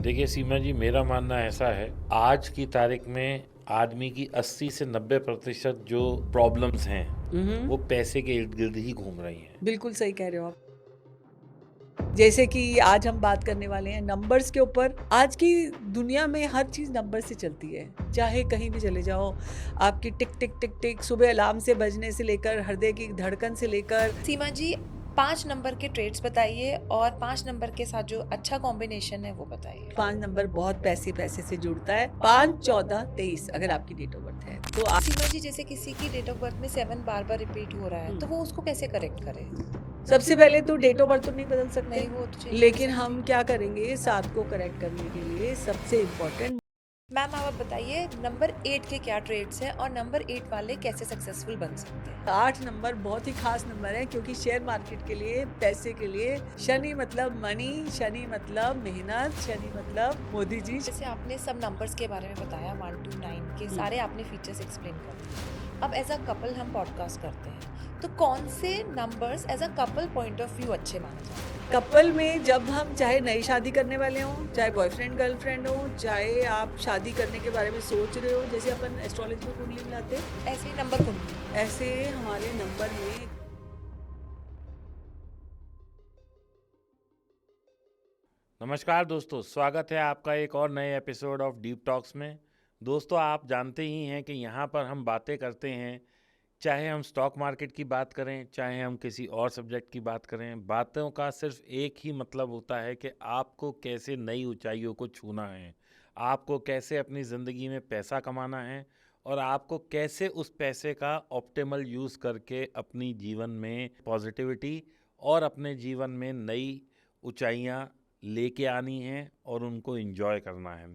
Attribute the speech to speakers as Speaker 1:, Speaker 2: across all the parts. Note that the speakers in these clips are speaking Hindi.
Speaker 1: देखिए सीमा जी, मेरा मानना ऐसा है, आज की तारीख में आदमी की 80 से 90% जो प्रॉब्लम्स हैं,
Speaker 2: हम्म।
Speaker 1: वो पैसे के इर्द-गिर्द ही घूम रही हैं।
Speaker 2: बिल्कुल सही कह रहे हो आप। जैसे कि आज हम बात करने वाले हैं नंबर्स के ऊपर। आज की दुनिया में हर चीज़ नंबर से चलती है। चाहे कहीं भी चले जाओ, आपकी टिक टिक टिक टिक सुबह अलार्म से बजने से लेकर हृदय की धड़कन से लेकर
Speaker 3: सीमा जी, 5 नंबर के ट्रेड्स बताइए और 5 नंबर के साथ जो अच्छा कॉम्बिनेशन है वो बताइए।
Speaker 2: 5 नंबर बहुत पैसे-पैसे से जुड़ता है। 5, 14, 23 अगर आपकी डेट ऑफ बर्थ है। तो आप
Speaker 3: सीमा जी, जैसे किसी की डेट ऑफ बर्थ में 7 बार-बार रिपीट हो रहा है, तो
Speaker 2: हुँ।
Speaker 3: वो उसको कैसे करेक्ट करे?
Speaker 2: सबसे पहले तो डेट ऑफ बर्थ तो नहीं बदल सकते,
Speaker 3: नहीं, वो तो चेंज कर
Speaker 2: लेकिन
Speaker 3: सकती
Speaker 2: हम
Speaker 3: हूँ।
Speaker 2: क्या करेंगे 7 को करेक्ट करने के लिए सबसे इम्पोर्टेंट
Speaker 3: मैम, आप बताइए नंबर 8 के क्या ट्रेड्स हैं और नंबर 8 वाले कैसे सक्सेसफुल बन सकते हैं?
Speaker 2: 8 नंबर बहुत ही खास नंबर है क्योंकि शेयर मार्केट के लिए, पैसे के लिए शनि मतलब मनी, शनि मतलब मेहनत, शनि मतलब मोदी जी।
Speaker 3: जैसे आपने सब नंबर्स के बारे में बताया 1 टू 9 के
Speaker 2: हुँ।
Speaker 3: सारे आपने फीचर्स एक्सप्लेन कर दिए। अब एज़ अ कपल हम पॉडकास्ट करते हैं, तो कौन से numbers as a couple point of view अच्छे माने जाते हैं?
Speaker 2: कपल में जब हम चाहे नई शादी करने वाले हों, चाहे बॉयफ्रेंड गर्लफ्रेंड हो, चाहे आप शादी करने के बारे में सोच रहे हो, जैसे अपन एस्ट्रोलॉजी में कुंडली मिलाते हैं,
Speaker 3: ऐसे ही नंबर कुंडली।
Speaker 2: ऐसे हमारे नंबर में
Speaker 1: नमस्कार दोस्तों, स्वागत है आपका एक और नए एपिसोड ऑफ डीप टॉक्स में। दोस्तों, आप जानते ही हैं कि यहाँ पर हम बातें करते हैं, चाहे हम स्टॉक मार्केट की बात करें, चाहे हम किसी और सब्जेक्ट की बात करें, बातों का सिर्फ एक ही मतलब होता है कि आपको कैसे नई ऊंचाइयों को छूना है, आपको कैसे अपनी ज़िंदगी में पैसा कमाना है और आपको कैसे उस पैसे का ऑप्टिमल यूज़ करके अपनी जीवन में पॉजिटिविटी और अपने जीवन में नई ऊंचाइयां लेके आनी हैं और उनको एंजॉय करना है।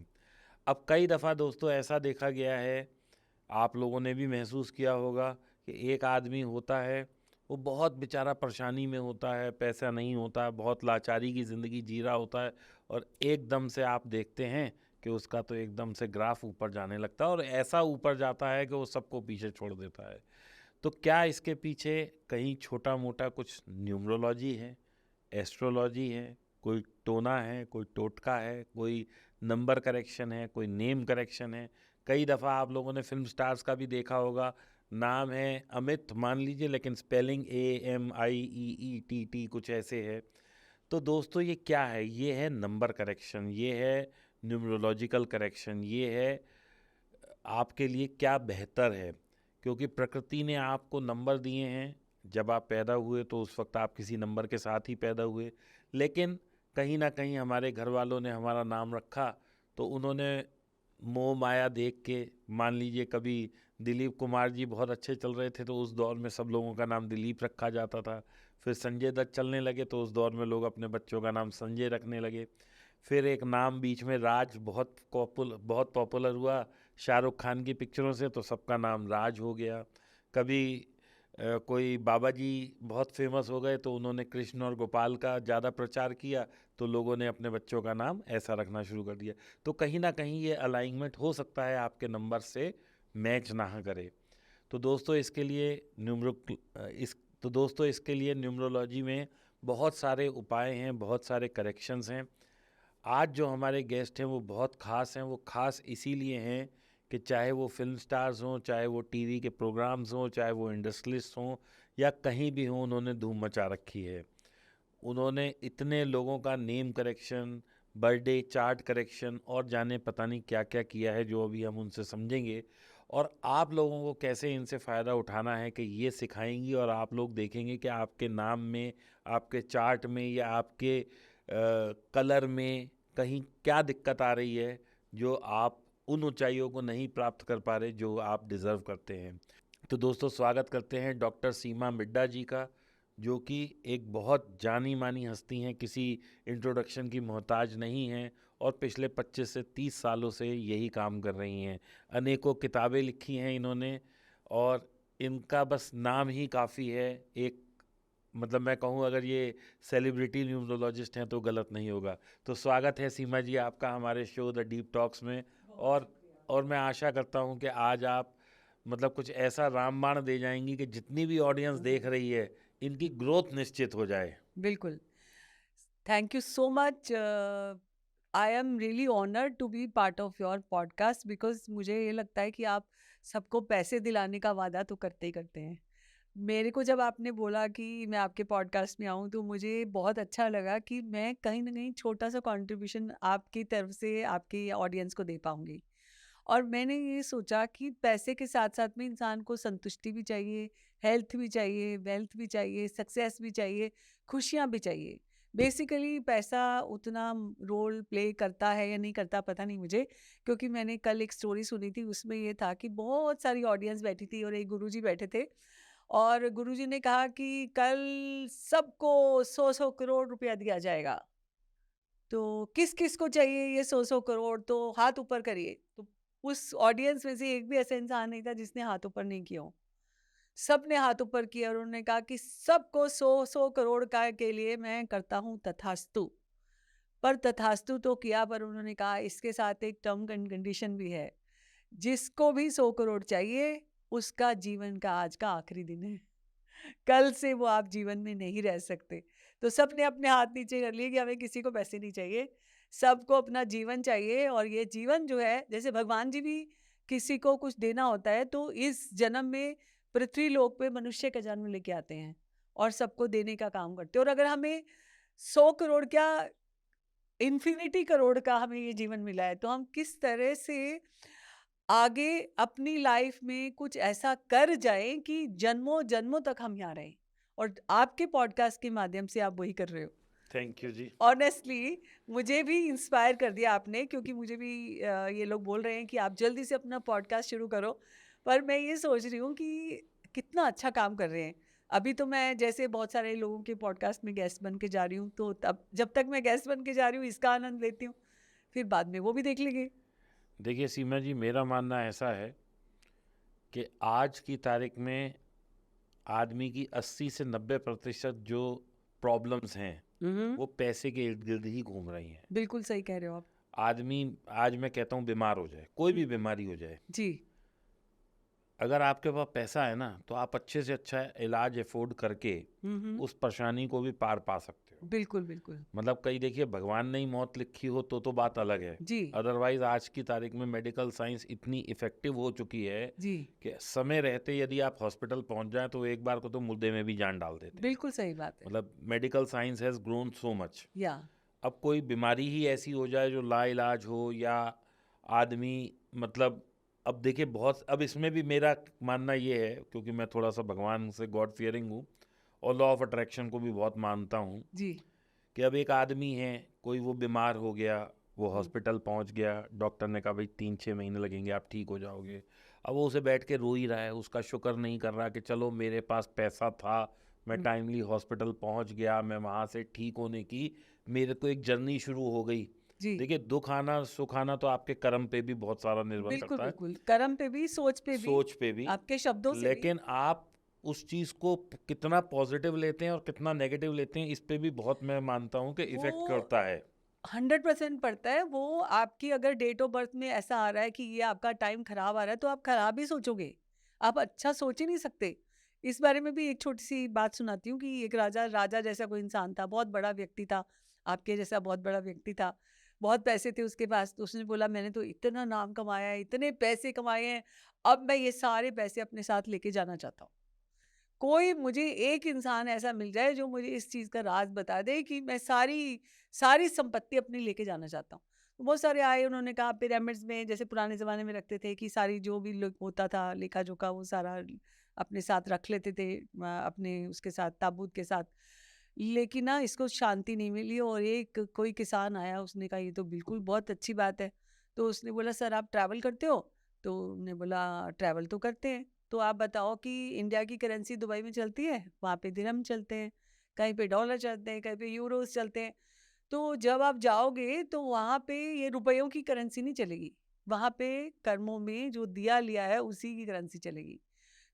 Speaker 1: अब कई दफ़ा दोस्तों ऐसा देखा गया है, आप लोगों ने भी महसूस किया होगा कि एक आदमी होता है, वो बहुत बेचारा परेशानी में होता है, पैसा नहीं होता, बहुत लाचारी की ज़िंदगी जी रहा होता है और एकदम से आप देखते हैं कि उसका तो एकदम से ग्राफ ऊपर जाने लगता है और ऐसा ऊपर जाता है कि वो सबको पीछे छोड़ देता है। तो क्या इसके पीछे कहीं छोटा-मोटा कुछ न्यूमरोलॉजी है, एस्ट्रोलॉजी है, कोई टोना है, कोई टोटका है, कोई नंबर करेक्शन है, कोई नेम करेक्शन है? कई दफ़ा आप लोगों ने फ़िल्म स्टार्स का भी देखा होगा, नाम है अमित मान लीजिए लेकिन स्पेलिंग AMIEETT कुछ ऐसे है। तो दोस्तों ये क्या है? ये है नंबर करेक्शन, ये है न्यूमरोलॉजिकल करेक्शन, ये है आपके लिए क्या बेहतर है, क्योंकि प्रकृति ने आपको नंबर दिए हैं। जब आप पैदा हुए तो उस वक्त आप किसी नंबर के साथ ही पैदा हुए, लेकिन कहीं ना कहीं हमारे घर वालों ने हमारा नाम रखा तो उन्होंने मोह माया देख के, मान लीजिए कभी दिलीप कुमार जी बहुत अच्छे चल रहे थे तो उस दौर में सब लोगों का नाम दिलीप रखा जाता था। फिर संजय दत्त चलने लगे तो उस दौर में लोग अपने बच्चों का नाम संजय रखने लगे। फिर एक नाम बीच में राज बहुत पॉपुलर हुआ शाहरुख खान की पिक्चरों से, तो सबका नाम राज हो गया। कभी कोई बाबा जी बहुत फेमस हो गए तो उन्होंने कृष्ण और गोपाल का ज़्यादा प्रचार किया तो लोगों ने अपने बच्चों का नाम ऐसा रखना शुरू कर दिया। तो कहीं ना कहीं ये अलाइनमेंट हो सकता है आपके नंबर से मैच ना करे। तो दोस्तों इसके लिए न्यूमरोलॉजी में बहुत सारे उपाय हैं, बहुत सारे करेक्शंस हैं। आज जो हमारे गेस्ट हैं वो बहुत ख़ास हैं। वो ख़ास इसीलिए हैं कि चाहे वो फ़िल्म स्टार्स हों, चाहे वो टीवी के प्रोग्राम्स हों, चाहे वो इंडस्ट्रियलिस्ट हों या कहीं भी हों, उन्होंने धूम मचा रखी है। उन्होंने इतने लोगों का name correction, birthday chart correction और जाने पता नहीं क्या-क्या किया है जो अभी हम उनसे समझेंगे और आप लोगों को कैसे इनसे फ़ायदा उठाना है कि ये सिखाएँगी और आप लोग देखेंगे कि आपके नाम में, आपके चार्ट में या आपके कलर में कहीं क्या दिक्कत आ रही है जो आप उन ऊंचाइयों को नहीं प्राप्त कर पा रहे जो आप डिज़र्व करते हैं। तो दोस्तों स्वागत करते हैं डॉक्टर सीमा मिड्डा जी का, जो कि एक बहुत जानी मानी हस्ती हैं, किसी इंट्रोडक्शन की मोहताज नहीं हैं और पिछले 25 से 30 सालों से यही काम कर रही हैं। अनेकों किताबें लिखी हैं इन्होंने और इनका बस नाम ही काफ़ी है। एक मतलब मैं कहूँ अगर ये सेलिब्रिटी न्यूमरोलॉजिस्ट हैं तो गलत नहीं होगा। तो स्वागत है सीमा जी आपका हमारे शो द डीप टॉक्स में। और और मैं आशा करता हूँ कि आज आप मतलब कुछ ऐसा रामबाण दे जाएंगी कि जितनी भी ऑडियंस देख रही है इनकी ग्रोथ निश्चित हो जाए।
Speaker 2: बिल्कुल। Thank you so much. I am really honoured to be part of your podcast, because मुझे ये लगता है कि आप सबको पैसे दिलाने का वादा तो करते ही करते हैं। मेरे को जब आपने बोला कि मैं आपके पॉडकास्ट में आऊँ, तो मुझे बहुत अच्छा लगा कि मैं कहीं ना कहीं छोटा सा कंट्रीब्यूशन आपकी तरफ से आपकी ऑडियंस को दे पाऊँगी। और मैंने ये सोचा कि पैसे के साथ साथ में इंसान को संतुष्टि भी चाहिए, हेल्थ भी चाहिए, वेल्थ भी चाहिए, सक्सेस भी चाहिए, खुशियाँ भी चाहिए। बेसिकली पैसा उतना रोल प्ले करता है या नहीं करता पता नहीं मुझे, क्योंकि मैंने कल एक स्टोरी सुनी थी, उसमें ये था कि बहुत सारी ऑडियंस बैठी थी और एक गुरुजी बैठे थे, और गुरुजी ने कहा कि कल सबको 100-100 करोड़ रुपया दिया जाएगा, तो किस किस को चाहिए ये 100-100 करोड़, तो हाथ ऊपर करिए। तो उस ऑडियंस में से एक भी ऐसा इंसान नहीं था जिसने हाथ ऊपर नहीं किया हो। सबने हाथ ऊपर किया और उन्होंने कहा कि सबको 100-100 करोड़ का के लिए मैं करता हूँ तथास्तु। पर तथास्तु तो किया, पर उन्होंने कहा इसके साथ एक टर्म एंड कंडीशन भी है, जिसको भी 100 करोड़ चाहिए उसका जीवन का आज का आखिरी दिन है, कल से वो आप जीवन में नहीं रह सकते। तो सबने अपने हाथ नीचे कर लिए कि हमें किसी को पैसे नहीं चाहिए, सबको अपना जीवन चाहिए। और ये जीवन जो है, जैसे भगवान जी भी किसी को कुछ देना होता है तो इस जन्म में पृथ्वी लोक पे मनुष्य का जन्म लेके आते हैं और सबको देने का काम करते हैं। और अगर हमें 100 करोड़ क्या, इन्फिनिटी करोड़ का हमें ये जीवन मिला है, तो हम किस तरह से आगे अपनी लाइफ में कुछ ऐसा कर जाएं कि जन्मों जन्मों तक हम यहाँ रहें। और आपके पॉडकास्ट के माध्यम से आप वही कर रहे हो।
Speaker 1: Thank you ji.
Speaker 2: ऑनेस्टली मुझे भी इंस्पायर कर दिया आपने, क्योंकि मुझे भी ये लोग बोल रहे हैं कि आप जल्दी से अपना पॉडकास्ट शुरू करो, पर मैं ये सोच रही हूँ कि कितना अच्छा काम कर रहे हैं। अभी तो मैं जैसे बहुत सारे लोगों के पॉडकास्ट में गेस्ट बन के जा रही हूँ, तो तब जब तक मैं गेस्ट बन के जा रही हूँ इसका आनंद लेती हूँ, फिर बाद में वो भी देख लेंगे।
Speaker 1: देखिए सीमा जी, मेरा मानना ऐसा है कि आज की तारीख में आदमी की 80 से 90% जो प्रॉब्लम्स हैं वो पैसे के इर्द गिर्द ही घूम रही हैं।
Speaker 2: बिल्कुल सही कह रहे हो आप।
Speaker 1: आदमी, आज मैं कहता हूँ, बीमार हो जाए, कोई भी बीमारी हो जाए,
Speaker 2: जी।
Speaker 1: अगर आपके पास पैसा है ना तो आप अच्छे से अच्छा इलाज अफोर्ड करके उस परेशानी को भी पार पा सकते हो।
Speaker 2: बिल्कुल बिल्कुल।
Speaker 1: मतलब कई, देखिए, भगवान ने ही मौत लिखी हो तो बात अलग है।
Speaker 2: जी
Speaker 1: अदरवाइज आज की तारीख में मेडिकल साइंस इतनी इफेक्टिव हो चुकी है
Speaker 2: जी।
Speaker 1: कि समय रहते यदि आप हॉस्पिटल पहुंच जाएं तो एक बार को तो मुर्दे में भी जान डाल देते हैं।
Speaker 2: बिल्कुल सही बात है।
Speaker 1: मतलब medical science has grown so much.
Speaker 2: या
Speaker 1: अब कोई बीमारी ही ऐसी हो जाए जो लाइलाज हो, या आदमी, मतलब, अब देखिए बहुत, अब इसमें भी मेरा मानना ये है, क्योंकि मैं थोड़ा सा भगवान से गॉड फियरिंग हूँ और लॉ ऑफ अट्रैक्शन को भी बहुत मानता हूँ,
Speaker 2: जी।
Speaker 1: कि अब एक आदमी है, कोई वो बीमार हो गया, वो हॉस्पिटल पहुंच गया, डॉक्टर ने कहा भाई 3-6 महीने लगेंगे, आप ठीक हो जाओगे। अब वो उसे बैठ के रो ही रहा है, उसका शुक्र नहीं कर रहा कि चलो मेरे पास पैसा था, मैं टाइमली हॉस्पिटल पहुंच गया, मैं वहाँ से ठीक होने की मेरे को एक जर्नी शुरू हो गई।
Speaker 2: जी
Speaker 1: देखिए, दुख आना सुख आना तो आपके कर्म पे भी बहुत सारा निर्भर
Speaker 2: बिल्कुल
Speaker 1: करता है,
Speaker 2: बिल्कुल, कर्म पे भी, सोच पे भी,
Speaker 1: सोच पे भी।
Speaker 2: आपके शब्दों से भी।
Speaker 1: लेकिन आप उस चीज़ को कितना पॉजिटिव लेते हैं और कितना नेगेटिव लेते हैं, इस पे भी बहुत, मैं मानता हूँ कि इफेक्ट
Speaker 2: वो
Speaker 1: करता है।
Speaker 2: 100% पड़ता है। वो आपकी अगर डेट ऑफ बर्थ में ऐसा आ रहा है कि ये आपका टाइम खराब आ रहा है, तो आप खराब ही सोचोगे, आप अच्छा सोच ही नहीं सकते। इस बारे में भी एक छोटी सी बात सुनाती हूँ कि एक राजा, राजा जैसा कोई इंसान था, बहुत बड़ा व्यक्ति था, आपके जैसा बहुत बड़ा व्यक्ति था, बहुत पैसे थे उसके पास। तो उसने बोला मैंने तो इतना नाम कमाया है, इतने पैसे कमाए हैं, अब मैं ये सारे पैसे अपने साथ लेके जाना चाहता हूँ। कोई मुझे एक इंसान ऐसा मिल जाए जो मुझे इस चीज़ का राज बता दे कि मैं सारी सारी संपत्ति अपनी लेके जाना चाहता हूँ। तो बहुत सारे आए, उन्होंने कहा पिरामिड्स में जैसे पुराने ज़माने में रखते थे कि सारी जो भी लोग होता था लेखा जोखा वो सारा अपने साथ रख लेते थे, अपने उसके साथ ताबूत के साथ। लेकिन ना इसको शांति नहीं मिली, और एक कोई किसान आया, उसने कहा ये तो बिल्कुल बहुत अच्छी बात है। तो उसने बोला सर आप ट्रैवल करते हो? तो उन्होंने बोला ट्रैवल तो करते हैं। तो आप बताओ कि इंडिया की करेंसी दुबई में चलती है, वहाँ पे दिरहम चलते हैं, कहीं पे डॉलर चलते हैं, कहीं पे यूरोस चलते हैं। तो जब आप जाओगे तो वहाँ पे ये रुपयों की करेंसी नहीं चलेगी, वहाँ पे कर्मों में जो दिया लिया है उसी की करेंसी चलेगी।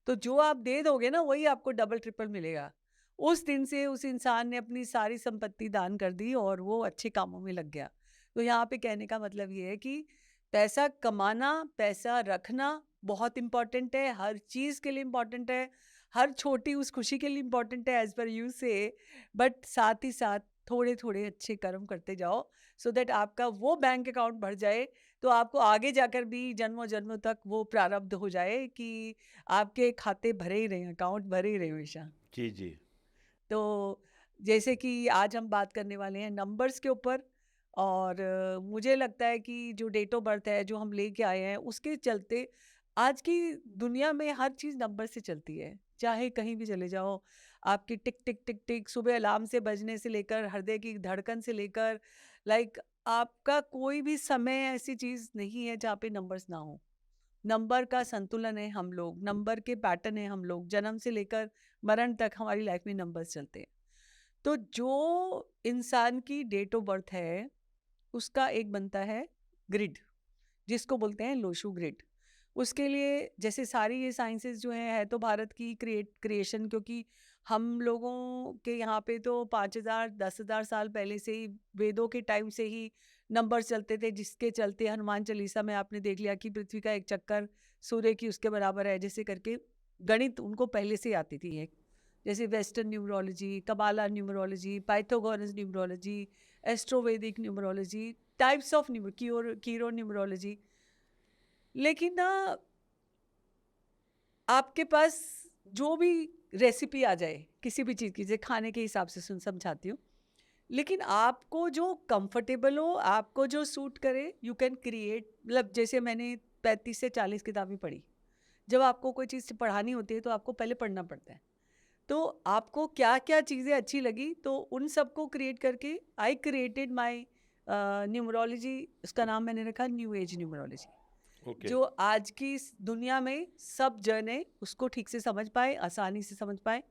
Speaker 2: तो जो आप दे दोगे ना वही आपको डबल ट्रिपल मिलेगा। उस दिन से उस इंसान ने अपनी सारी संपत्ति दान कर दी और वो अच्छे कामों में लग गया। तो यहाँ पे कहने का मतलब ये है कि पैसा कमाना, पैसा रखना बहुत इम्पोर्टेंट है, हर चीज़ के लिए इम्पोर्टेंट है, हर छोटी उस खुशी के लिए इम्पोर्टेंट है एज पर यू से, बट साथ ही साथ थोड़े थोड़े अच्छे कर्म करते जाओ, सो दैट आपका वो बैंक अकाउंट बढ़ जाए, तो आपको आगे जाकर भी जन्मों जन्मों तक वो प्रारब्ध हो जाए कि आपके खाते भरे ही रहे, अकाउंट भरे ही रहे हमेशा।
Speaker 1: जी जी।
Speaker 2: तो जैसे कि आज हम बात करने वाले हैं नंबर्स के ऊपर, और मुझे लगता है कि जो डेट ऑफ बर्थ है जो हम लेके आए हैं उसके चलते आज की दुनिया में हर चीज़ नंबर से चलती है। चाहे कहीं भी चले जाओ, आपकी टिक टिक टिक टिक सुबह अलार्म से बजने से लेकर हृदय की धड़कन से लेकर, लाइक आपका कोई भी समय ऐसी चीज़ नहीं है जहाँ पे नंबर्स ना हो। नंबर का संतुलन है हम लोग, नंबर के पैटर्न है हम लोग, जन्म से लेकर मरण तक हमारी लाइफ में नंबर्स चलते हैं। तो जो इंसान की डेट ऑफ बर्थ है उसका एक बनता है ग्रिड, जिसको बोलते हैं लोशू ग्रिड। उसके लिए जैसे सारी ये साइंसेस जो है तो भारत की क्रिएशन, क्योंकि हम लोगों के यहाँ पे तो 5,000 10,000 साल पहले से ही वेदों के टाइम से ही नंबर चलते थे, जिसके चलते हनुमान चालीसा में आपने देख लिया कि पृथ्वी का एक चक्कर सूर्य की उसके बराबर है, जैसे करके गणित उनको पहले से आती थी। एक जैसे western numerology, Kabbalah numerology, Pythagoras numerology, एस्ट्रोवैदिक numerology, types of Cheiro numerology. लेकिन ना आपके पास जो भी रेसिपी आ जाए किसी भी चीज़ की, जैसे खाने के हिसाब से समझाती हूँ, लेकिन आपको जो कंफर्टेबल हो, आपको जो सूट करे, यू कैन क्रिएट। मतलब जैसे मैंने 35 से 40 किताबें पढ़ी। जब आपको कोई चीज़ पढ़ानी होती है तो आपको पहले पढ़ना पड़ता है, तो आपको क्या क्या चीज़ें अच्छी लगी तो उन सबको क्रिएट करके आई क्रिएटेड माई न्यूमरोलॉजी। उसका नाम मैंने रखा न्यू एज न्यूमरोलॉजी,
Speaker 1: ओके।
Speaker 2: जो आज की इस दुनिया में सब जने उसको ठीक से समझ पाए, आसानी से समझ पाए।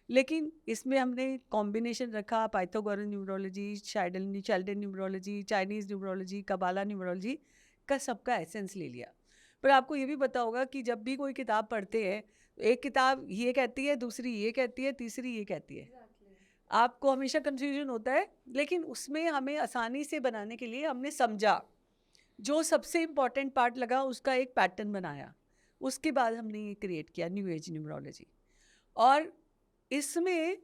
Speaker 2: लेकिन इसमें हमने कॉम्बिनेशन रखा Pythagoras numerology, Sheldon numerology, Chinese numerology, Kabbalah numerology का सबका एसेंस ले लिया। पर आपको ये भी पता होगा कि जब भी कोई किताब पढ़ते हैं, एक किताब ये कहती है, दूसरी ये कहती है, तीसरी ये कहती है। आपको हमेशा कंफ्यूजन होता है, लेकिन उसमें हमें आसानी से बनाने के लिए हमने समझा, जो सबसे इम्पॉर्टेंट पार्ट लगा उसका एक पैटर्न बनाया। उसके बाद हमने ये क्रिएट किया न्यू एज न्यूमरोलॉजी, और इसमें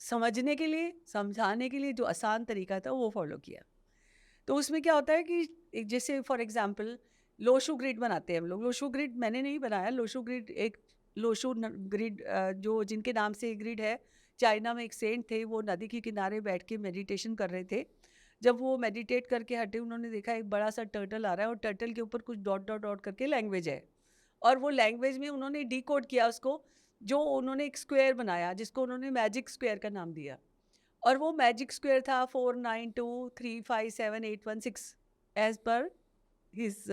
Speaker 2: समझने के लिए, समझाने के लिए जो आसान तरीका था वो फॉलो किया। तो उसमें क्या होता है कि जैसे फॉर एग्जांपल लोशू ग्रिड बनाते हैं हम लोग। लोशू ग्रिड मैंने नहीं बनाया, लोशू ग्रिड एक ग्रिड जो जिनके नाम से ग्रिड है, चाइना में एक सेंट थे, वो नदी के किनारे बैठ के मेडिटेशन कर रहे थे। जब वो मेडिटेट करके हटे, उन्होंने देखा एक बड़ा सा टर्टल आ रहा है और टर्टल के ऊपर कुछ डॉट डॉट डॉट करके लैंग्वेज है, और वो लैंग्वेज में उन्होंने डिकोड किया उसको, जो उन्होंने एक स्क्वायर बनाया जिसको उन्होंने मैजिक स्क्वायर का नाम दिया। और वो मैजिक स्क्वायर था 492357816 as per his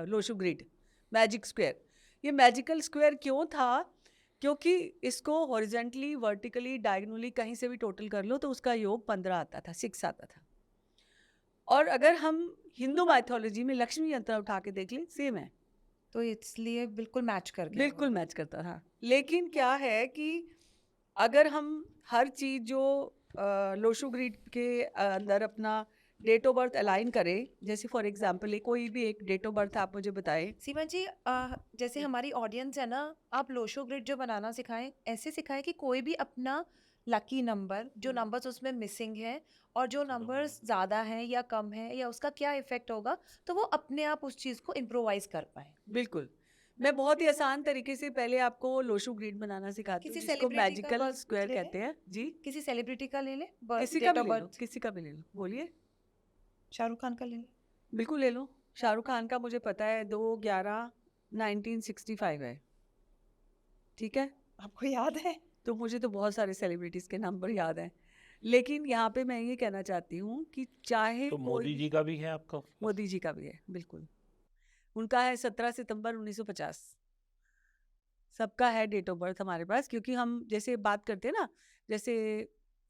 Speaker 2: Lo Shu grid magic square. ये मैजिकल स्क्वायर क्यों था? क्योंकि इसको हॉरिजेंटली, वर्टिकली, डायगोनली कहीं से भी टोटल कर लो तो उसका योग 15 आता था, 6 आता था। और अगर हम हिंदू माइथोलॉजी में लक्ष्मी यंत्र उठा के देख लें, सेम है,
Speaker 3: तो इसलिए बिल्कुल मैच कर गया।
Speaker 2: बिल्कुल मैच करता था। लेकिन क्या है कि अगर हम हर चीज़ जो लोशू ग्रिड के अंदर अपना डेट ऑफ बर्थ अलाइन करें, जैसे फॉर एग्जांपल कोई भी एक डेट ऑफ बर्थ आप मुझे बताएं।
Speaker 3: सीमा जी, जैसे हमारी ऑडियंस है ना, आप लोशो ग्रिड जो बनाना सिखाएं, ऐसे सिखाएं कि कोई भी अपना लकी नंबर, जो नंबर्स उसमें मिसिंग है और जो नंबर्स ज़्यादा हैं या कम है या उसका क्या इफेक्ट होगा, तो वो अपने आप उस चीज़ को इम्प्रोवाइज कर पाए।
Speaker 2: बिल्कुल, मैं बहुत ही आसान तरीके से पहले आपको लोशू ग्रिड बनाना सिखाती हूँ,
Speaker 3: किसी
Speaker 2: जिसको
Speaker 3: celebrity का
Speaker 2: मैजिकल
Speaker 3: birth
Speaker 2: स्क्वायर
Speaker 3: ले लें?
Speaker 2: कहते हैं जी।
Speaker 3: किसी सेलिब्रिटी का ले ले,
Speaker 2: किसी का
Speaker 3: डेट
Speaker 2: भी
Speaker 3: ऑफ
Speaker 2: ले लो,
Speaker 3: बर्थ।
Speaker 2: किसी का भी ले लो, बोलिए।
Speaker 3: शाहरुख खान का ले ले।
Speaker 2: बिल्कुल ले लो। शाहरुख खान का मुझे पता है 2/11/1965 है, ठीक है।
Speaker 3: आपको याद है?
Speaker 2: तो मुझे तो बहुत सारे सेलिब्रिटीज़ के नंबर याद हैं, लेकिन यहाँ पे मैं ये कहना चाहती हूँ कि चाहे
Speaker 1: तो
Speaker 2: कोई
Speaker 1: मोदी जी का भी है आपका?
Speaker 2: मोदी जी का भी है, बिल्कुल। उनका है 17 सितंबर 1950। सबका है डेट ऑफ बर्थ हमारे पास, क्योंकि हम जैसे बात करते हैं ना, जैसे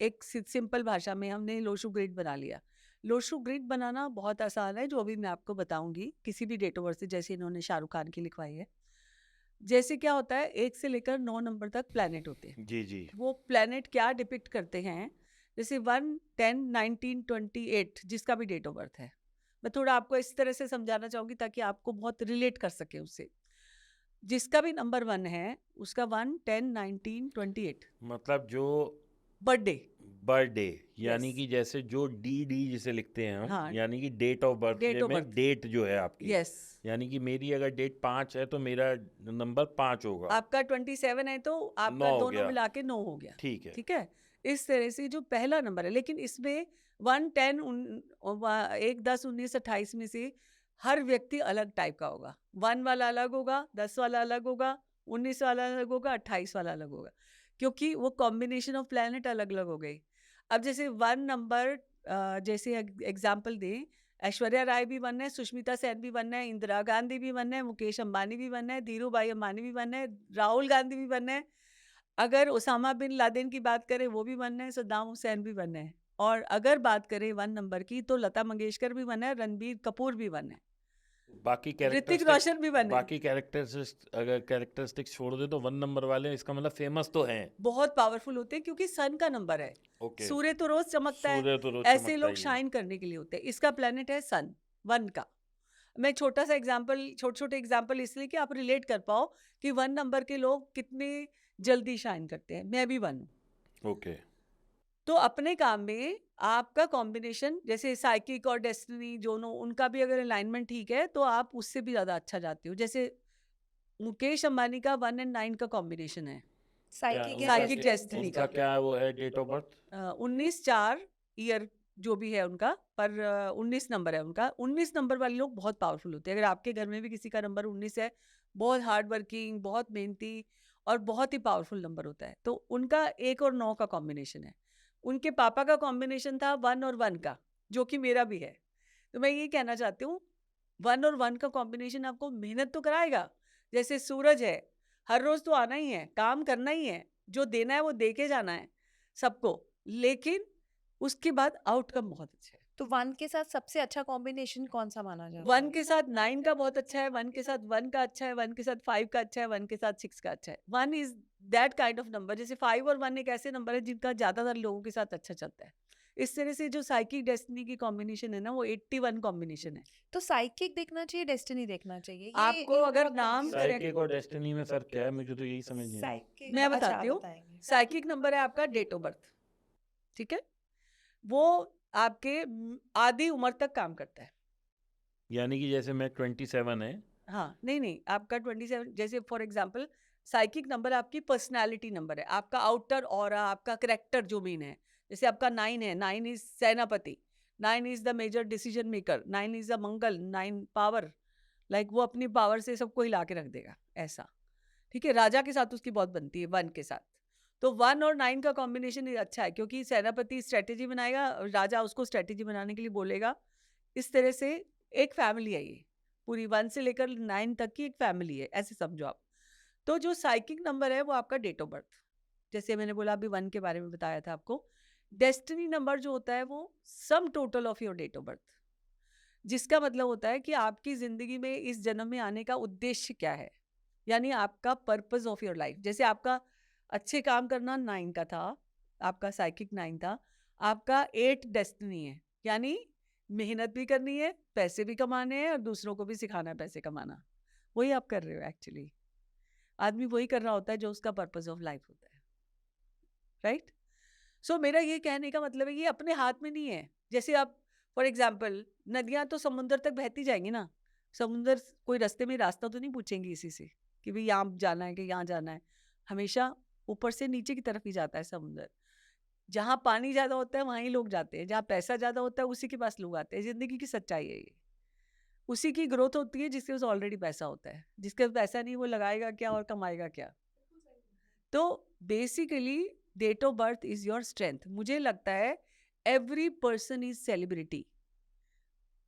Speaker 2: एक सिंपल भाषा में हमने लोशू ग्रिड बना लिया। लोशू ग्रिड बनाना बहुत आसान है, जो अभी मैं आपको बताऊंगी, किसी भी डेट ऑफ बर्थ से, जैसे इन्होंने शाहरुख खान की लिखवाई है। जैसे क्या होता है, 1 से लेकर 9 नंबर तक प्लैनेट होते हैं।
Speaker 1: जी जी।
Speaker 2: वो प्लैनेट क्या डिपिक्ट करते हैं, जैसे 1, 10, 19, 28 जिसका भी डेट ऑफ बर्थ है। मैं थोड़ा आपको इस तरह से समझाना चाहूँगी ताकि आपको बहुत रिलेट कर सके उससे। जिसका भी नंबर 1 है उसका 1, 10, 19, 28
Speaker 1: मतलब जो
Speaker 2: बर्थडे
Speaker 1: बर्थडे, यानी
Speaker 2: यस
Speaker 1: कि जैसे जो डी जिसे लिखते हैं हम,
Speaker 2: हाँ
Speaker 1: यानी कि date of birth
Speaker 2: date of
Speaker 1: में
Speaker 2: बर्थ
Speaker 1: डेट जो है आपकी,
Speaker 2: यस
Speaker 1: यानी कि मेरी अगर डेट 5 है तो मेरा नंबर 5 होगा,
Speaker 2: आपका 27 है तो
Speaker 1: 9
Speaker 2: आपका
Speaker 1: हो
Speaker 2: दोनों
Speaker 1: गया,
Speaker 2: मिला के 9 हो गया
Speaker 1: ठीक है।
Speaker 2: ठीक है इस तरह से जो पहला नंबर है लेकिन इसमें 1 10 1 10 19 28 में से हर व्यक्ति अलग टाइप का होगा 1 वाला अलग होगा 10 वाला अलग होगा 19 वाला अलग होगा 28 वाला अलग होगा क्योंकि वो कॉम्बिनेशन ऑफ प्लैनेट अलग अलग हो गई अब जैसे 1 नंबर जैसे एग्जाम्पल दें ऐश्वर्या राय भी वन है सुष्मिता सेन भी वन है इंदिरा गांधी भी वन है मुकेश अंबानी भी वन है धीरू भाई अंबानी भी वन है राहुल गांधी भी वन है अगर ओसामा बिन लादेन की बात करें वो भी वन है सद्दाम हुसैन भी वन है और अगर बात करें 1 नंबर की तो लता मंगेशकर भी वन है रणबीर कपूर भी वन है
Speaker 1: बाकी
Speaker 2: ऋतिक
Speaker 1: कैरेक्टरिस्टिक्स
Speaker 2: रोशन भी वन है
Speaker 1: बाकी कैरेक्टरिस्टिक्स अगर कैरेक्टरिस्टिक्स छोड़ दे तो 1 नंबर वाले इसका मतलब फेमस तो हैं।
Speaker 2: बहुत पावरफुल होते हैं क्योंकि सन का नंबर है
Speaker 1: ओके,
Speaker 2: सूर्य तो रोज चमकता है
Speaker 1: सूर्य तो रोज
Speaker 2: ऐसे
Speaker 1: चमकता
Speaker 2: लोग
Speaker 1: ही है।
Speaker 2: शाइन करने के लिए होते हैं इसका प्लेनेट है सन 1 का मैं छोटा सा एग्जाम्पल छोटे छोटे एग्जाम्पल इसलिए कि आप रिलेट कर पाओ कि 1 नंबर के लोग कितने जल्दी शाइन करते हैं मैं भी 1 हूँ
Speaker 1: ओके,
Speaker 2: तो अपने काम में आपका कॉम्बिनेशन जैसे साइकिक और डेस्टिनी दोनों उनका भी अगर अलाइनमेंट ठीक है तो आप उससे भी ज्यादा अच्छा जाते हो जैसे मुकेश अंबानी का 1 और 9 का कॉम्बिनेशन है
Speaker 1: क्या
Speaker 3: साइकिक
Speaker 1: उनका
Speaker 2: साइकिक
Speaker 1: क्या
Speaker 2: डेस्टिनी
Speaker 1: उनका
Speaker 2: का
Speaker 1: क्या वो है डेट ऑफ बर्थ?
Speaker 2: 19/4 ईयर जो भी है उनका पर 19 नंबर है उनका 19 नंबर वाले लोग बहुत पावरफुल होते हैं अगर आपके घर में भी किसी का नंबर 19 है बहुत हार्ड वर्किंग बहुत मेहनती और बहुत ही पावरफुल नंबर होता है तो उनका 1 और 9 का कॉम्बिनेशन है उनके पापा का कॉम्बिनेशन था 1 और 1 का जो कि मेरा भी है तो मैं ये कहना चाहती हूँ 1 और 1 का कॉम्बिनेशन आपको मेहनत तो कराएगा जैसे सूरज है हर रोज तो आना ही है काम करना ही है जो देना है वो दे के जाना है सबको लेकिन उसके बाद आउटकम बहुत अच्छा है
Speaker 3: तो 1 के साथ सबसे अच्छा कॉम्बिनेशन कौन सा माना जाता
Speaker 2: 1
Speaker 3: है?
Speaker 2: के साथ 9 का बहुत अच्छा है 1 के साथ 1 का अच्छा है 1 के साथ 5 का अच्छा है 1 के साथ 6 का अच्छा है 1 is that kind of number जैसे 5 और 1 एक ऐसे नंबर है जिनका ज्यादातर लोगों के साथ अच्छा चलता है इस तरह से जो साइकिक डेस्टिनी की कॉम्बिनेशन है ना वो 81 कॉम्बिनेशन है
Speaker 3: तो साइकिक देखना चाहिए डेस्टिनी देखना चाहिए ये
Speaker 2: आपको
Speaker 3: लोग
Speaker 2: अगर
Speaker 3: बहुत
Speaker 2: नाम
Speaker 3: confuse
Speaker 2: करेक्ट
Speaker 1: साइकिक और डेस्टिनी में फर्क क्या है? मुझे तो यही समझ नहीं आया।
Speaker 3: साइकिक
Speaker 2: मैं
Speaker 3: अच्छा
Speaker 2: बताती
Speaker 3: आप
Speaker 2: हूँ
Speaker 3: बताएंगे
Speaker 2: साइकिक नंबर है आपका डेट ऑफ बर्थ ठीक है वो आपके आधी उम्र तक काम करता है
Speaker 1: यानी कि जैसे मैं 27 है,
Speaker 2: हाँ नहीं आपका 27 जैसे फॉर एग्जांपल साइकिक नंबर आपकी पर्सनालिटी नंबर है आपका आउटर और आपका करेक्टर जो मेन है जैसे आपका 9 है 9 इज सेनापति 9 is the major decision maker 9 is the Mangal 9 power like वो अपनी पावर से सबको हिला के रख देगा ऐसा ठीक है राजा के साथ उसकी बहुत बनती है 1 के साथ तो 1 और 9 का कॉम्बिनेशन अच्छा है क्योंकि सेनापति स्ट्रेटेजी बनाएगा राजा उसको स्ट्रेटेजी बनाने के लिए बोलेगा इस तरह से एक फैमिली है ये पूरी 1 से लेकर 9 तक की एक फैमिली है ऐसे समझो आप तो जो साइकिक नंबर है वो आपका डेट ऑफ बर्थ जैसे मैंने बोला अभी 1 के बारे में बताया था आपको डेस्टिनी नंबर जो होता है वो sum total of your date of birth जिसका मतलब होता है कि आपकी जिंदगी में इस जन्म में आने का उद्देश्य क्या है यानी आपका पर्पस ऑफ योर लाइफ जैसे आपका अच्छे काम करना 9 का था आपका साइकिक 9 था आपका 8 डेस्टिनी है यानी मेहनत भी करनी है पैसे भी कमाने हैं और दूसरों को भी सिखाना है पैसे कमाना वही आप कर रहे हो एक्चुअली आदमी वही कर रहा होता है जो उसका पर्पस ऑफ लाइफ होता है राइट सो मेरा ये कहने का मतलब है ये अपने हाथ में नहीं है जैसे आप फॉर एग्जाम्पल नदियां तो समुद्र तक बहती जाएंगी ना समुद्र कोई रास्ते में रास्ता तो नहीं पूछेंगी इसी से कि भाई यहाँ जाना है कि यहाँ जाना है हमेशा ऊपर से नीचे की तरफ ही जाता है समुद्र जहाँ पानी ज्यादा होता है वहीं लोग जाते हैं जहाँ पैसा ज्यादा होता है उसी के पास लोग आते हैं जिंदगी की सच्चाई है ये उसी की ग्रोथ होती है जिसके पास ऑलरेडी पैसा होता है जिसके पास पैसा नहीं वो लगाएगा क्या और कमाएगा क्या तो basically date of birth is your strength मुझे लगता है एवरी पर्सन इज सेलिब्रिटी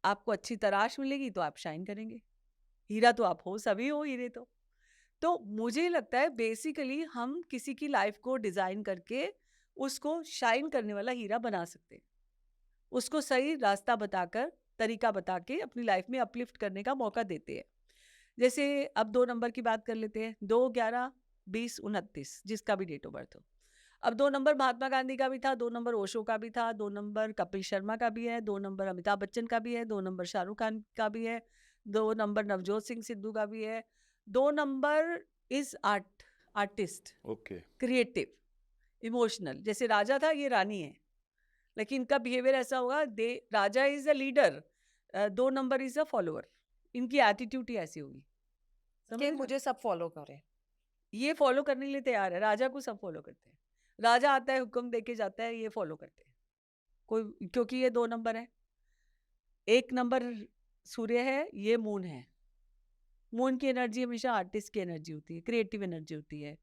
Speaker 2: आपको अच्छी तराश मिलेगी तो आप शाइन करेंगे हीरा तो आप हो सभी हो हीरे तो मुझे लगता है बेसिकली हम किसी की लाइफ को डिजाइन करके उसको शाइन करने वाला हीरा बना सकते हैं उसको सही रास्ता बताकर तरीका बता के अपनी लाइफ में अपलिफ्ट करने का मौका देते हैं जैसे अब 2 नंबर की बात कर लेते हैं 2 11 20 29 जिसका भी डेट ऑफ बर्थ हो अब 2 नंबर महात्मा गांधी का भी था 2 नंबर ओशो का भी था 2 नंबर कपिल शर्मा का भी है 2 नंबर अमिताभ बच्चन का भी है 2 नंबर शाहरुख खान का भी है 2 नंबर नवजोत सिंह सिद्धू का भी है 2 number is artist
Speaker 1: okay,
Speaker 2: creative emotional जैसे राजा था ये रानी है लेकिन इनका बिहेवियर ऐसा होगा, the raja is a leader, 2 number is a follower. इनकी एटीट्यूड ही ऐसी होगी, समझ
Speaker 3: कि
Speaker 2: रहे हो?
Speaker 3: मुझे सब फॉलो करें।
Speaker 2: ये फॉलो करने के लिए तैयार है, राजा को सब फॉलो करते हैं। राजा आता है, हुक्म देके जाता है, ये फॉलो करते हैं कोई, क्योंकि ये 2 नंबर है। 1 नंबर सूर्य है, ये मून है। मून की एनर्जी हमेशा आर्टिस्ट की एनर्जी होती है, क्रिएटिव एनर्जी होती है,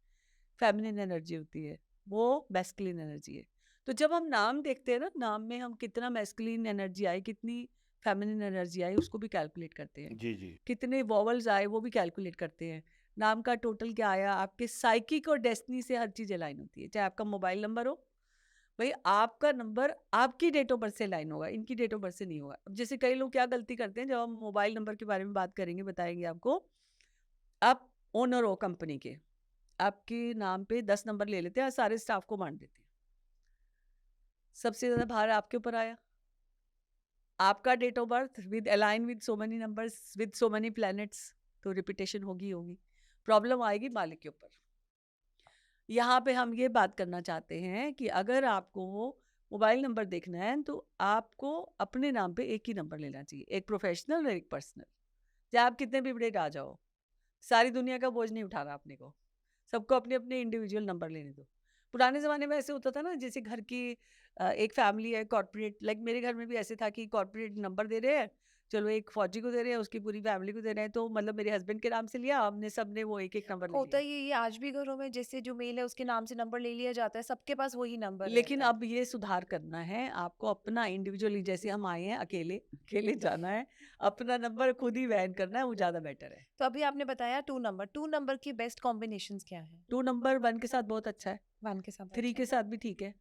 Speaker 2: फेमिनिन एनर्जी होती है, वो मैस्कुलिन एनर्जी है। तो जब हम नाम देखते हैं ना, नाम में हम कितना मैस्कुलिन एनर्जी आई, कितनी फेमिनिन एनर्जी आई, उसको भी कैलकुलेट करते हैं।
Speaker 1: जी जी।
Speaker 2: कितने वॉवल्स आए वो भी कैलकुलेट करते हैं। नाम का टोटल क्या आया, आपके साइकिक और डेस्टिनी से हर चीज़ अलाइन होती है। चाहे आपका मोबाइल नंबर हो, भाई आपका नंबर आपकी डेट ऑफ बर्थ से लाइन होगा, इनकी डेट ऑफ बर्थ से नहीं होगा। अब जैसे कई लोग क्या गलती करते हैं, जब हम मोबाइल नंबर के बारे में बात करेंगे, बताएंगे आपको। आप ओनर हो कंपनी के, आपके नाम पे 10 नंबर ले लेते हैं और सारे स्टाफ को बांट देते हैं। सबसे ज्यादा भार आपके ऊपर आया। आपका date of birth with align with so many numbers with so many planets, तो रिपीटेशन होगी होगी, प्रॉब्लम आएगी मालिक के ऊपर। यहाँ पे हम ये बात करना चाहते हैं कि अगर आपको मोबाइल नंबर देखना है तो आपको अपने नाम पे एक ही नंबर लेना चाहिए, एक प्रोफेशनल और एक पर्सनल। चाहे आप कितने भी बड़े राजा हो, सारी दुनिया का बोझ नहीं उठाना अपने को, सबको अपने अपने इंडिविजुअल नंबर लेने दो। पुराने ज़माने में ऐसे होता था ना, जैसे घर की एक फैमिली है कॉर्पोरेट, लाइक मेरे घर में भी ऐसे था कि कॉर्पोरेट नंबर दे रहे हैं, चलो एक फौजी को दे रहे हैं, उसकी पूरी फैमिली को दे रहे हैं, तो मतलब मेरे हस्बैंड के नाम से लिया, हमने सबने वो एक एक नंबर ले
Speaker 3: होता
Speaker 2: लिया।
Speaker 3: ही ये आज भी घरों में, जैसे जो मेल है उसके नाम से नंबर ले लिया जाता है, सबके पास वही नंबर
Speaker 2: लेकिन
Speaker 3: रहता है।
Speaker 2: अब ये सुधार करना है आपको, अपना इंडिविजुअली, जैसे हम आए हैं अकेले अकेले जाना है, अपना नंबर खुद ही वहन करना है, वो ज़्यादा बेटर है।
Speaker 3: तो अभी आपने बताया 2 नंबर की बेस्ट कॉम्बिनेशंस क्या हैं?
Speaker 2: 2 नंबर 1 के साथ बहुत अच्छा है,
Speaker 3: 1 के साथ
Speaker 2: 3
Speaker 3: अच्छा
Speaker 2: के
Speaker 3: है।
Speaker 2: साथ भी ठीक है।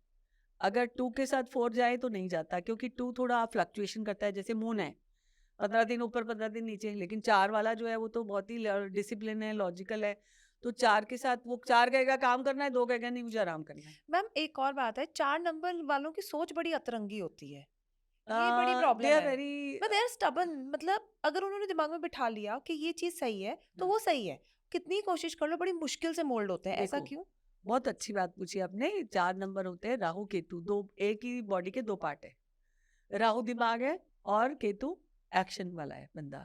Speaker 2: अगर 2 के साथ 4 जाए तो नहीं जाता, क्योंकि 2 थोड़ा फ्लक्चुएशन करता है, जैसे मून है 15 दिन ऊपर 15 दिन नीचे, लेकिन 4 वाला जो है वो तो बहुत ही डिसिप्लिन है, लॉजिकल है। तो 4 के साथ वो 4 कहेगा काम करना है, 2 कहेगा नहीं मुझे आराम करना है।
Speaker 3: मैम एक और बात है, 4 नंबर वालों की सोच बड़ी अतरंगी होती है। ये बड़ी
Speaker 2: दे
Speaker 3: प्रॉब्लम
Speaker 2: आर
Speaker 3: है।
Speaker 2: Very
Speaker 3: but they are stubborn, मतलब अगर उन्होंने दिमाग में बिठा लिया कि ये चीज़ सही है, तो वो सही है। कितनी कोशिश कर लो, बड़ी मुश्किल से मोल्ड होते हैं। ऐसा
Speaker 2: देखो,
Speaker 3: क्यों?
Speaker 2: बहुत अच्छी बात पूछी आपने। 4 नंबर होते हैं राहु केतु, दो एक ही बॉडी के 2 पार्ट है। राहु दिमाग है और केतु एक्शन वाला है बंदा।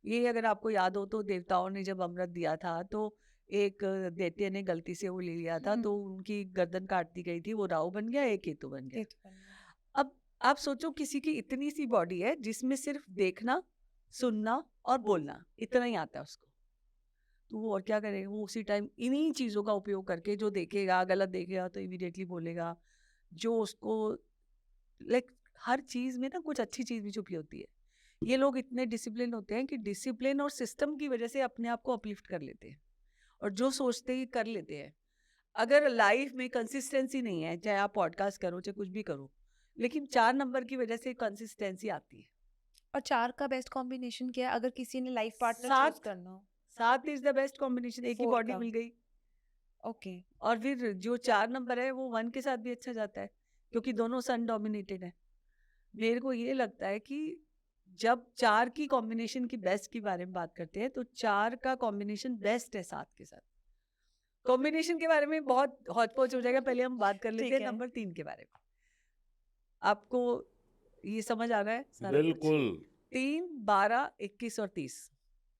Speaker 2: ये अगर आपको याद हो तो देवताओं ने जब अमृत दिया था, तो एक दैत्य ने गलती से वो ले लिया था, तो उनकी गर्दन काट दी गई थी, वो राहु बन गया, एक केतु बन गया।
Speaker 3: ये तो करना है।
Speaker 2: अब आप सोचो, किसी की इतनी सी बॉडी है जिसमें सिर्फ देखना, सुनना और बोलना इतना ही आता है उसको, तो वो और क्या करे, वो उसी टाइम इन्हीं चीज़ों का उपयोग करके, जो देखेगा गलत देखेगा तो इमीडिएटली बोलेगा, जो उसको लाइक हर चीज़ में ना कुछ अच्छी चीज़ भी छुपी होती है। ये लोग इतने डिसिप्लिन होते हैं कि डिसिप्लिन और सिस्टम की वजह से अपने आप को अपलिफ्ट कर लेते हैं, और जो सोचते ही कर लेते हैं। अगर लाइफ में कंसिस्टेंसी नहीं है, चाहे आप पॉडकास्ट करो चाहे कुछ भी करो, लेकिन 4 नंबर की वजह से कंसिस्टेंसी आती है।
Speaker 3: और 4 का बेस्ट कॉम्बिनेशन क्या है अगर किसी ने लाइफ पार्टनर चूज
Speaker 2: 7
Speaker 3: करना हो?
Speaker 2: 7 इज द बेस्ट कॉम्बिनेशन, एक ही
Speaker 3: 4
Speaker 2: बॉडी
Speaker 3: का।
Speaker 2: मिल गई।
Speaker 3: ओके।
Speaker 2: और फिर जो 4 नंबर है वो 1 के साथ भी अच्छा जाता है, क्योंकि दोनों सन डोमिनेटेड है। मेरे को ये लगता है कि जब 4 की कॉम्बिनेशन की बेस्ट के बारे में बात करते हैं, तो 4 का कॉम्बिनेशन बेस्ट है 7 के साथ। कॉम्बिनेशन के बारे में बहुत हौच-पौच हो जाएगा, पहले हम बात कर लेते
Speaker 3: ठीक
Speaker 2: हैं
Speaker 3: है।
Speaker 2: नंबर 3 के बारे में। आपको ये समझ आ रहा है सारा कुछ?
Speaker 1: बिल्कुल।
Speaker 2: 3, 12, 21 और 30।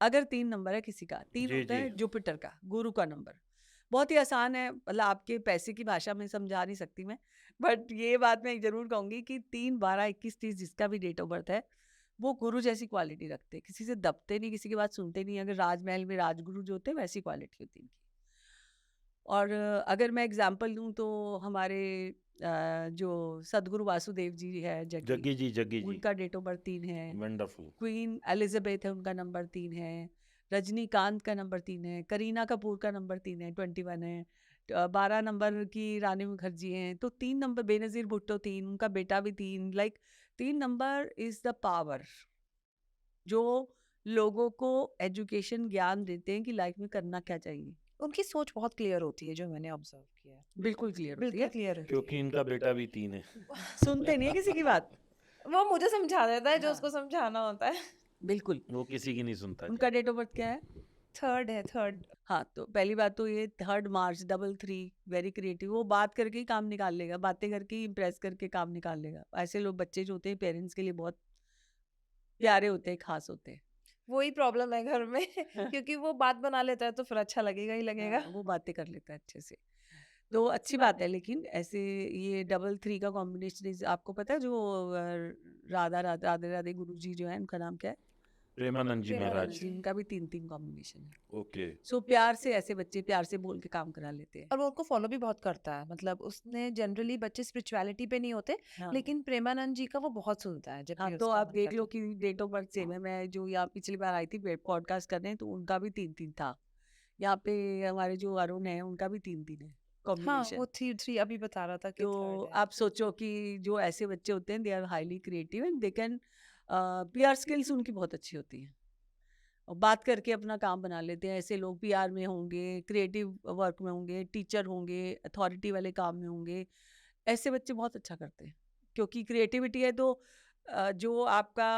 Speaker 2: अगर 3 नंबर है किसी का, 3
Speaker 1: जी,
Speaker 2: होता है
Speaker 1: जी।
Speaker 2: जुपिटर का, गुरु का नंबर। बहुत ही आसान है, मतलब आपके पैसे की भाषा में समझा नहीं सकती मैं, बट ये बात मैं ज़रूर कहूँगी कि 3, 12, 21, 30 जिसका भी डेट ऑफ बर्थ है, वो गुरु जैसी क्वालिटी रखते हैं। किसी से दबते नहीं, किसी की बात सुनते नहीं। अगर राजमहल में राजगुरु जो होते हैं, वैसी क्वालिटी होती है इनकी। और अगर मैं एग्जांपल दूँ तो हमारे जो सदगुरु वासुदेव जी है,
Speaker 1: जग्गी जी, जग्गी जी।
Speaker 2: उनका डेट ऑफ बर्थ 3 है।
Speaker 1: वंडरफुल।
Speaker 2: क्वीन एलिजाबेथ है, उनका नंबर 3 है। रजनीकांत का नंबर 3 है। करीना कपूर का नंबर 3 है, 21 है। 12 नंबर की रानी मुखर्जी हैं, तो 3 नंबर, बेनज़ीर भुट्टो 3, उनका बेटा भी 3, like 3 number is the power, जो लोगों को एजुकेशन ज्ञान देते हैं कि लाइफ में करना क्या चाहिए।
Speaker 3: उनकी सोच बहुत क्लियर होती है, जो मैंने ऑब्जर्व किया है।
Speaker 2: बिल्कुल क्लियर होती
Speaker 3: बिल्कुल
Speaker 2: है,
Speaker 3: क्लियर होती
Speaker 1: क्योंकि
Speaker 3: है।
Speaker 1: इनका बेटा भी 3 है।
Speaker 2: सुनते नहीं है किसी की बात।
Speaker 3: वो मुझे समझा देता है जो
Speaker 2: हाँ।
Speaker 3: उसको समझाना होता है।
Speaker 2: बिल्कुल।
Speaker 1: वो किसी की नहीं सुनता जी।
Speaker 2: उनका डेट ऑफ बर्थ क्या है?
Speaker 3: थर्ड है, थर्ड।
Speaker 2: हाँ, तो पहली बात तो ये third March, double three, very creative. वो बात करके ही काम निकाल लेगा, बातें करके ही इम्प्रेस करके काम निकाल लेगा। ऐसे लोग बच्चे जो होते हैं पेरेंट्स के लिए बहुत प्यारे होते हैं, खास होते हैं।
Speaker 3: वही प्रॉब्लम है घर में क्योंकि वो बात बना लेता है तो फिर अच्छा लगेगा ही लगेगा।
Speaker 2: हाँ, वो बातें कर लेता है अच्छे से। तो अच्छी बात है, लेकिन ऐसे ये डबल थ्री का कॉम्बिनेशन आपको पता है जो राधे राधे गुरु जी जो है, उनका नाम क्या है?
Speaker 1: प्रेमानंद जी
Speaker 3: प्रेमानंद
Speaker 1: महाराज।
Speaker 2: जी, उनका भी 3-3 कॉम्बिनेशन है।
Speaker 1: ओके।
Speaker 2: सो प्यार से ऐसे बच्चे प्यार से बोल के काम करा लेते हैं।
Speaker 3: और वो उनको फॉलो भी बहुत करता है, मतलब उसने जनरली बच्चे स्पिरिचुअलिटी पे नहीं होते,
Speaker 2: हाँ,
Speaker 3: लेकिन प्रेमानंद जी का वो बहुत सुनता है जब
Speaker 2: हाँ,
Speaker 3: भी
Speaker 2: तो
Speaker 3: उसका
Speaker 2: आप
Speaker 3: मन
Speaker 2: देख
Speaker 3: करता
Speaker 2: लो
Speaker 3: है।
Speaker 2: कि डेट ऑफ बर्थ सेम है। मैं जो यहाँ पिछली बार आई थी पॉडकास्ट करने, तो उनका भी 3-3 था। यहाँ पे हमारे जो अरुण है, उनका भी 3-3 है
Speaker 3: हाँ, वो
Speaker 2: कॉम्बिनेशन।
Speaker 3: थ्री थ्री अभी बता रहा था कि
Speaker 2: तो
Speaker 3: थर्ड है।
Speaker 2: आप सोचो कि जो ऐसे बच्चे होते हैं, they are highly creative and they can PR skills उनकी बहुत अच्छी होती हैं और बात करके अपना काम बना लेते हैं। ऐसे लोग पीआर में होंगे, क्रिएटिव वर्क में होंगे, टीचर होंगे, अथॉरिटी वाले काम में होंगे। ऐसे बच्चे बहुत अच्छा करते हैं क्योंकि क्रिएटिविटी है। तो जो आपका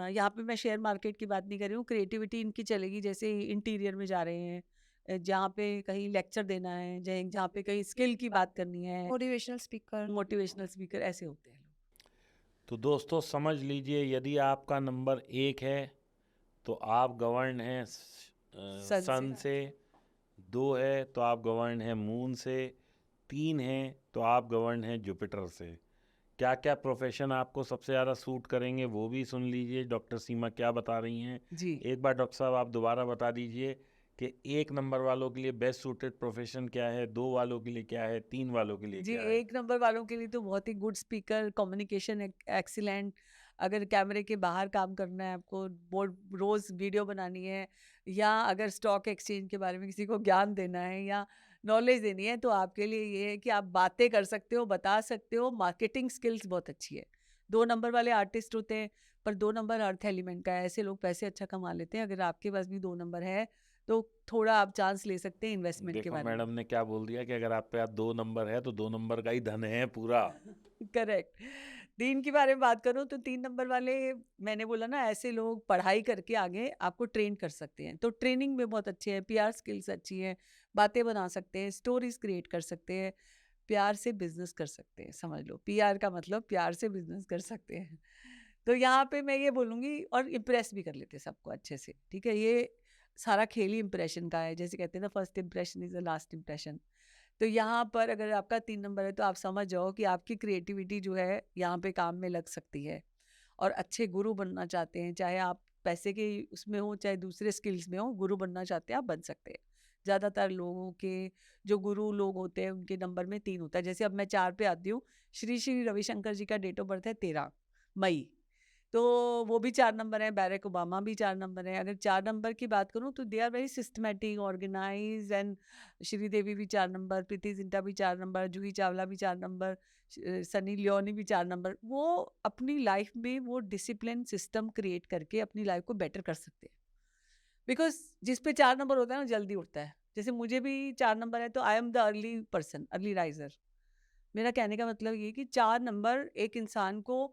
Speaker 2: यहाँ पे मैं शेयर मार्केट की बात नहीं कर रही हूँ, क्रिएटिविटी इनकी चलेगी जैसे इंटीरियर में जा रहे हैं, जहाँ पे कहीं लेक्चर देना है, जहाँ पे कहीं स्किल की बात करनी है,
Speaker 3: मोटिवेशनल स्पीकर।
Speaker 2: मोटिवेशनल स्पीकर, ऐसे होते हैं लोग।
Speaker 1: तो दोस्तों समझ लीजिए, यदि आपका नंबर 1 है तो आप गवर्न हैं
Speaker 2: सन से।
Speaker 1: सन से, 2 है तो आप गवर्न हैं मून से, 3 है तो आप गवर्न हैं जुपिटर से। क्या क्या प्रोफेशन आपको सबसे ज़्यादा सूट करेंगे वो भी सुन लीजिए डॉक्टर सीमा क्या बता रही हैं।
Speaker 2: जी,
Speaker 1: एक बार डॉक्टर साहब आप दोबारा बता दीजिए कि 1 नंबर वालों के लिए बेस्ट सूटेड प्रोफेशन क्या है, 2 वालों के लिए क्या है, 3 वालों के लिए
Speaker 2: जी,
Speaker 1: क्या है।
Speaker 2: 1 नंबर वालों के लिए तो बहुत ही गुड स्पीकर, कम्युनिकेशन एक्सीलेंट। अगर कैमरे के बाहर काम करना है आपको, बोर्ड रोज़ वीडियो बनानी है, या अगर स्टॉक एक्सचेंज के बारे में किसी को ज्ञान देना है या नॉलेज देनी है, तो आपके लिए ये है कि आप बातें कर सकते हो, बता सकते हो, मार्केटिंग स्किल्स बहुत अच्छी है। 2 नंबर वाले आर्टिस्ट होते हैं, पर 2 नंबर अर्थ एलिमेंट का है। ऐसे लोग पैसे अच्छा कमा लेते हैं। अगर आपके पास भी 2 नंबर है, तो थोड़ा आप चांस ले सकते हैं इन्वेस्टमेंट के
Speaker 1: देखो
Speaker 2: बारे में।
Speaker 1: मैडम ने क्या बोल दिया कि अगर आप पे आज 2 नंबर है तो 2 नंबर का ही धन है पूरा।
Speaker 2: करेक्ट। 3 के बारे में बात करूँ तो 3 नंबर वाले, मैंने बोला ना, ऐसे लोग पढ़ाई करके आगे आपको ट्रेन कर सकते हैं। तो ट्रेनिंग में बहुत अच्छे हैं, पीआर स्किल्स अच्छी हैं, बातें बना सकते हैं, स्टोरीज क्रिएट कर सकते हैं, प्यार से बिजनेस कर सकते हैं। समझ लो पीआर का मतलब प्यार से बिजनेस कर सकते हैं। तो यहाँ पे मैं ये बोलूँगी, और इम्प्रेस भी कर लेते हैं सबको अच्छे से। ठीक है, ये सारा खेल ही इम्प्रेशन का है। जैसे कहते हैं ना, first impression is the last impression. तो यहाँ पर अगर आपका 3 नंबर है तो आप समझ जाओ कि आपकी क्रिएटिविटी जो है यहाँ पे काम में लग सकती है। और अच्छे गुरु बनना चाहते हैं, चाहे आप पैसे के उसमें हो चाहे दूसरे स्किल्स में हो, गुरु बनना चाहते हैं आप बन सकते हैं। ज़्यादातर लोगों के जो गुरु लोग होते हैं उनके नंबर में 3 होता है। जैसे अब मैं 4 पे आती हूँ, श्री श्री रविशंकर जी का डेट ऑफ बर्थ है 13 मई, तो वो भी 4 नंबर है, बैरक ओबामा भी 4 नंबर है। अगर 4 नंबर की बात करूँ तो they are very systematic, organize and Sridevi भी 4 नंबर, प्रीति जिंटा भी 4 नंबर, जूही चावला भी 4 नंबर, सनी लियोनी भी 4 नंबर। वो अपनी लाइफ में वो डिसिप्लिन सिस्टम क्रिएट करके अपनी लाइफ को बेटर कर सकते हैं। बिकॉज जिस पे 4 नंबर होता है ना, जल्दी उठता है। जैसे मुझे भी 4 नंबर है, तो I am the early person, early riser. मेरा कहने का मतलब ये कि 4 नंबर एक इंसान को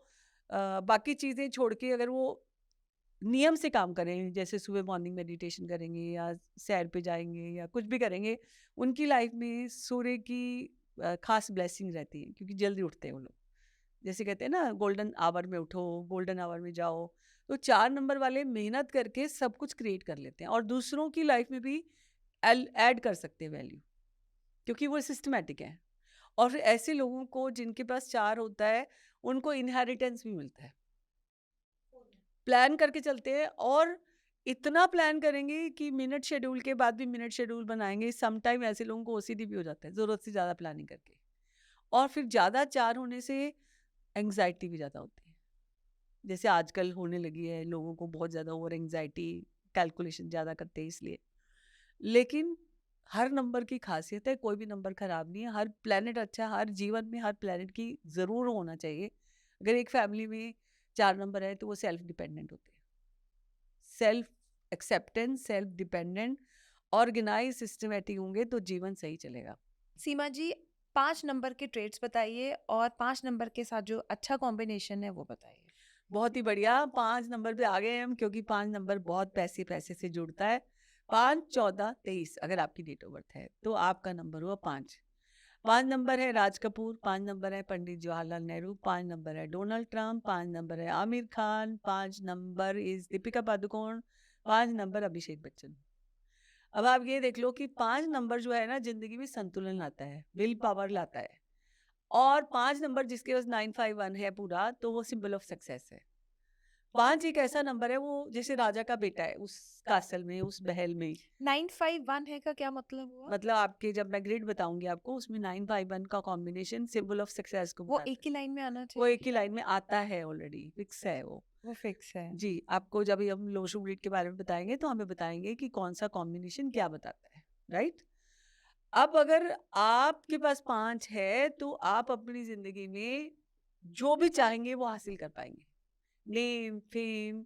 Speaker 2: बाकी चीज़ें छोड़ के, अगर वो नियम से काम करें, जैसे सुबह मॉर्निंग मेडिटेशन करेंगे या सैर पे जाएंगे या कुछ भी करेंगे, उनकी लाइफ में सूर्य की खास ब्लेसिंग रहती है, क्योंकि जल्दी उठते हैं वो लोग। जैसे कहते हैं ना, गोल्डन आवर में उठो, गोल्डन आवर में जाओ। तो 4 नंबर वाले मेहनत करके सब कुछ क्रिएट कर लेते हैं और दूसरों की लाइफ में भी ऐड कर सकते हैं वैल्यू, क्योंकि वो सिस्टमैटिक है। और फिर ऐसे लोगों को जिनके पास 4 होता है, उनको इनहेरिटेंस भी मिलता है। प्लान करके चलते हैं, और इतना प्लान करेंगे कि मिनट शेड्यूल के बाद भी मिनट शेड्यूल बनाएंगे। सम टाइम ऐसे लोगों को ओसीडी भी हो जाता है ज़रूरत से ज़्यादा प्लानिंग करके। और फिर ज़्यादा 4 होने से एंग्जाइटी भी ज़्यादा होती है, जैसे आजकल होने लगी है। लोगों को बहुत ज़्यादा ओवर एंग्जाइटी, कैलकुलेशन ज़्यादा करते हैं इसलिए। लेकिन हर नंबर की खासियत है, कोई भी नंबर खराब नहीं है। हर प्लेनेट अच्छा है, हर जीवन में हर प्लेनेट की ज़रूर होना चाहिए। अगर एक फैमिली में 4 नंबर है तो वो सेल्फ डिपेंडेंट होते हैं, self acceptance, self dependent, organize, systematic होंगे तो जीवन सही चलेगा।
Speaker 3: सीमा जी, 5 नंबर के ट्रेड्स बताइए और 5 नंबर के साथ जो अच्छा कॉम्बिनेशन है वो बताइए।
Speaker 2: बहुत ही बढ़िया, 5 नंबर पे आ गए हम, क्योंकि 5 नंबर बहुत पैसे पैसे से जुड़ता है। 5, 14, 23 अगर आपकी डेट ऑफ बर्थ है तो आपका नंबर हुआ 5। 5 नंबर है राज कपूर, 5 नंबर है पंडित जवाहरलाल नेहरू, 5 नंबर है डोनाल्ड ट्रंप, 5 नंबर है Aamir Khan, 5 number is Deepika Padukone, 5 number Abhishek Bachchan. अब आप ये देख लो कि 5 नंबर जो है ना जिंदगी में संतुलन लाता है, विल पावर लाता है। और 5 नंबर जिसके पास 951 है पूरा, तो वो सिंबल ऑफ सक्सेस है। 5 एक ऐसा नंबर है, वो जैसे राजा का बेटा है उस कासल में, उस महल में।
Speaker 3: 951 है का क्या मतलब हुआ?
Speaker 2: मतलब आपके जब मैं ग्रिड बताऊंगी आपको, उसमें 951 का कॉम्बिनेशन सिंबल ऑफ सक्सेस को
Speaker 3: वो
Speaker 2: बताता
Speaker 3: एक
Speaker 2: है।
Speaker 3: ही लाइन में आना
Speaker 2: वो
Speaker 3: चाहिए?
Speaker 2: एक ही लाइन में आता है, ऑलरेडी फिक्स है वो।
Speaker 3: वो फिक्स है।
Speaker 2: जी, आपको जब हम लोशो ग्रिड के बारे में बताएंगे तो हमें बताएंगे कि कौन सा कॉम्बिनेशन क्या बताता है, राइट। अब अगर आपके पास 5 है तो आप अपनी जिंदगी में जो भी चाहेंगे वो हासिल कर पाएंगे। नेम, फेम,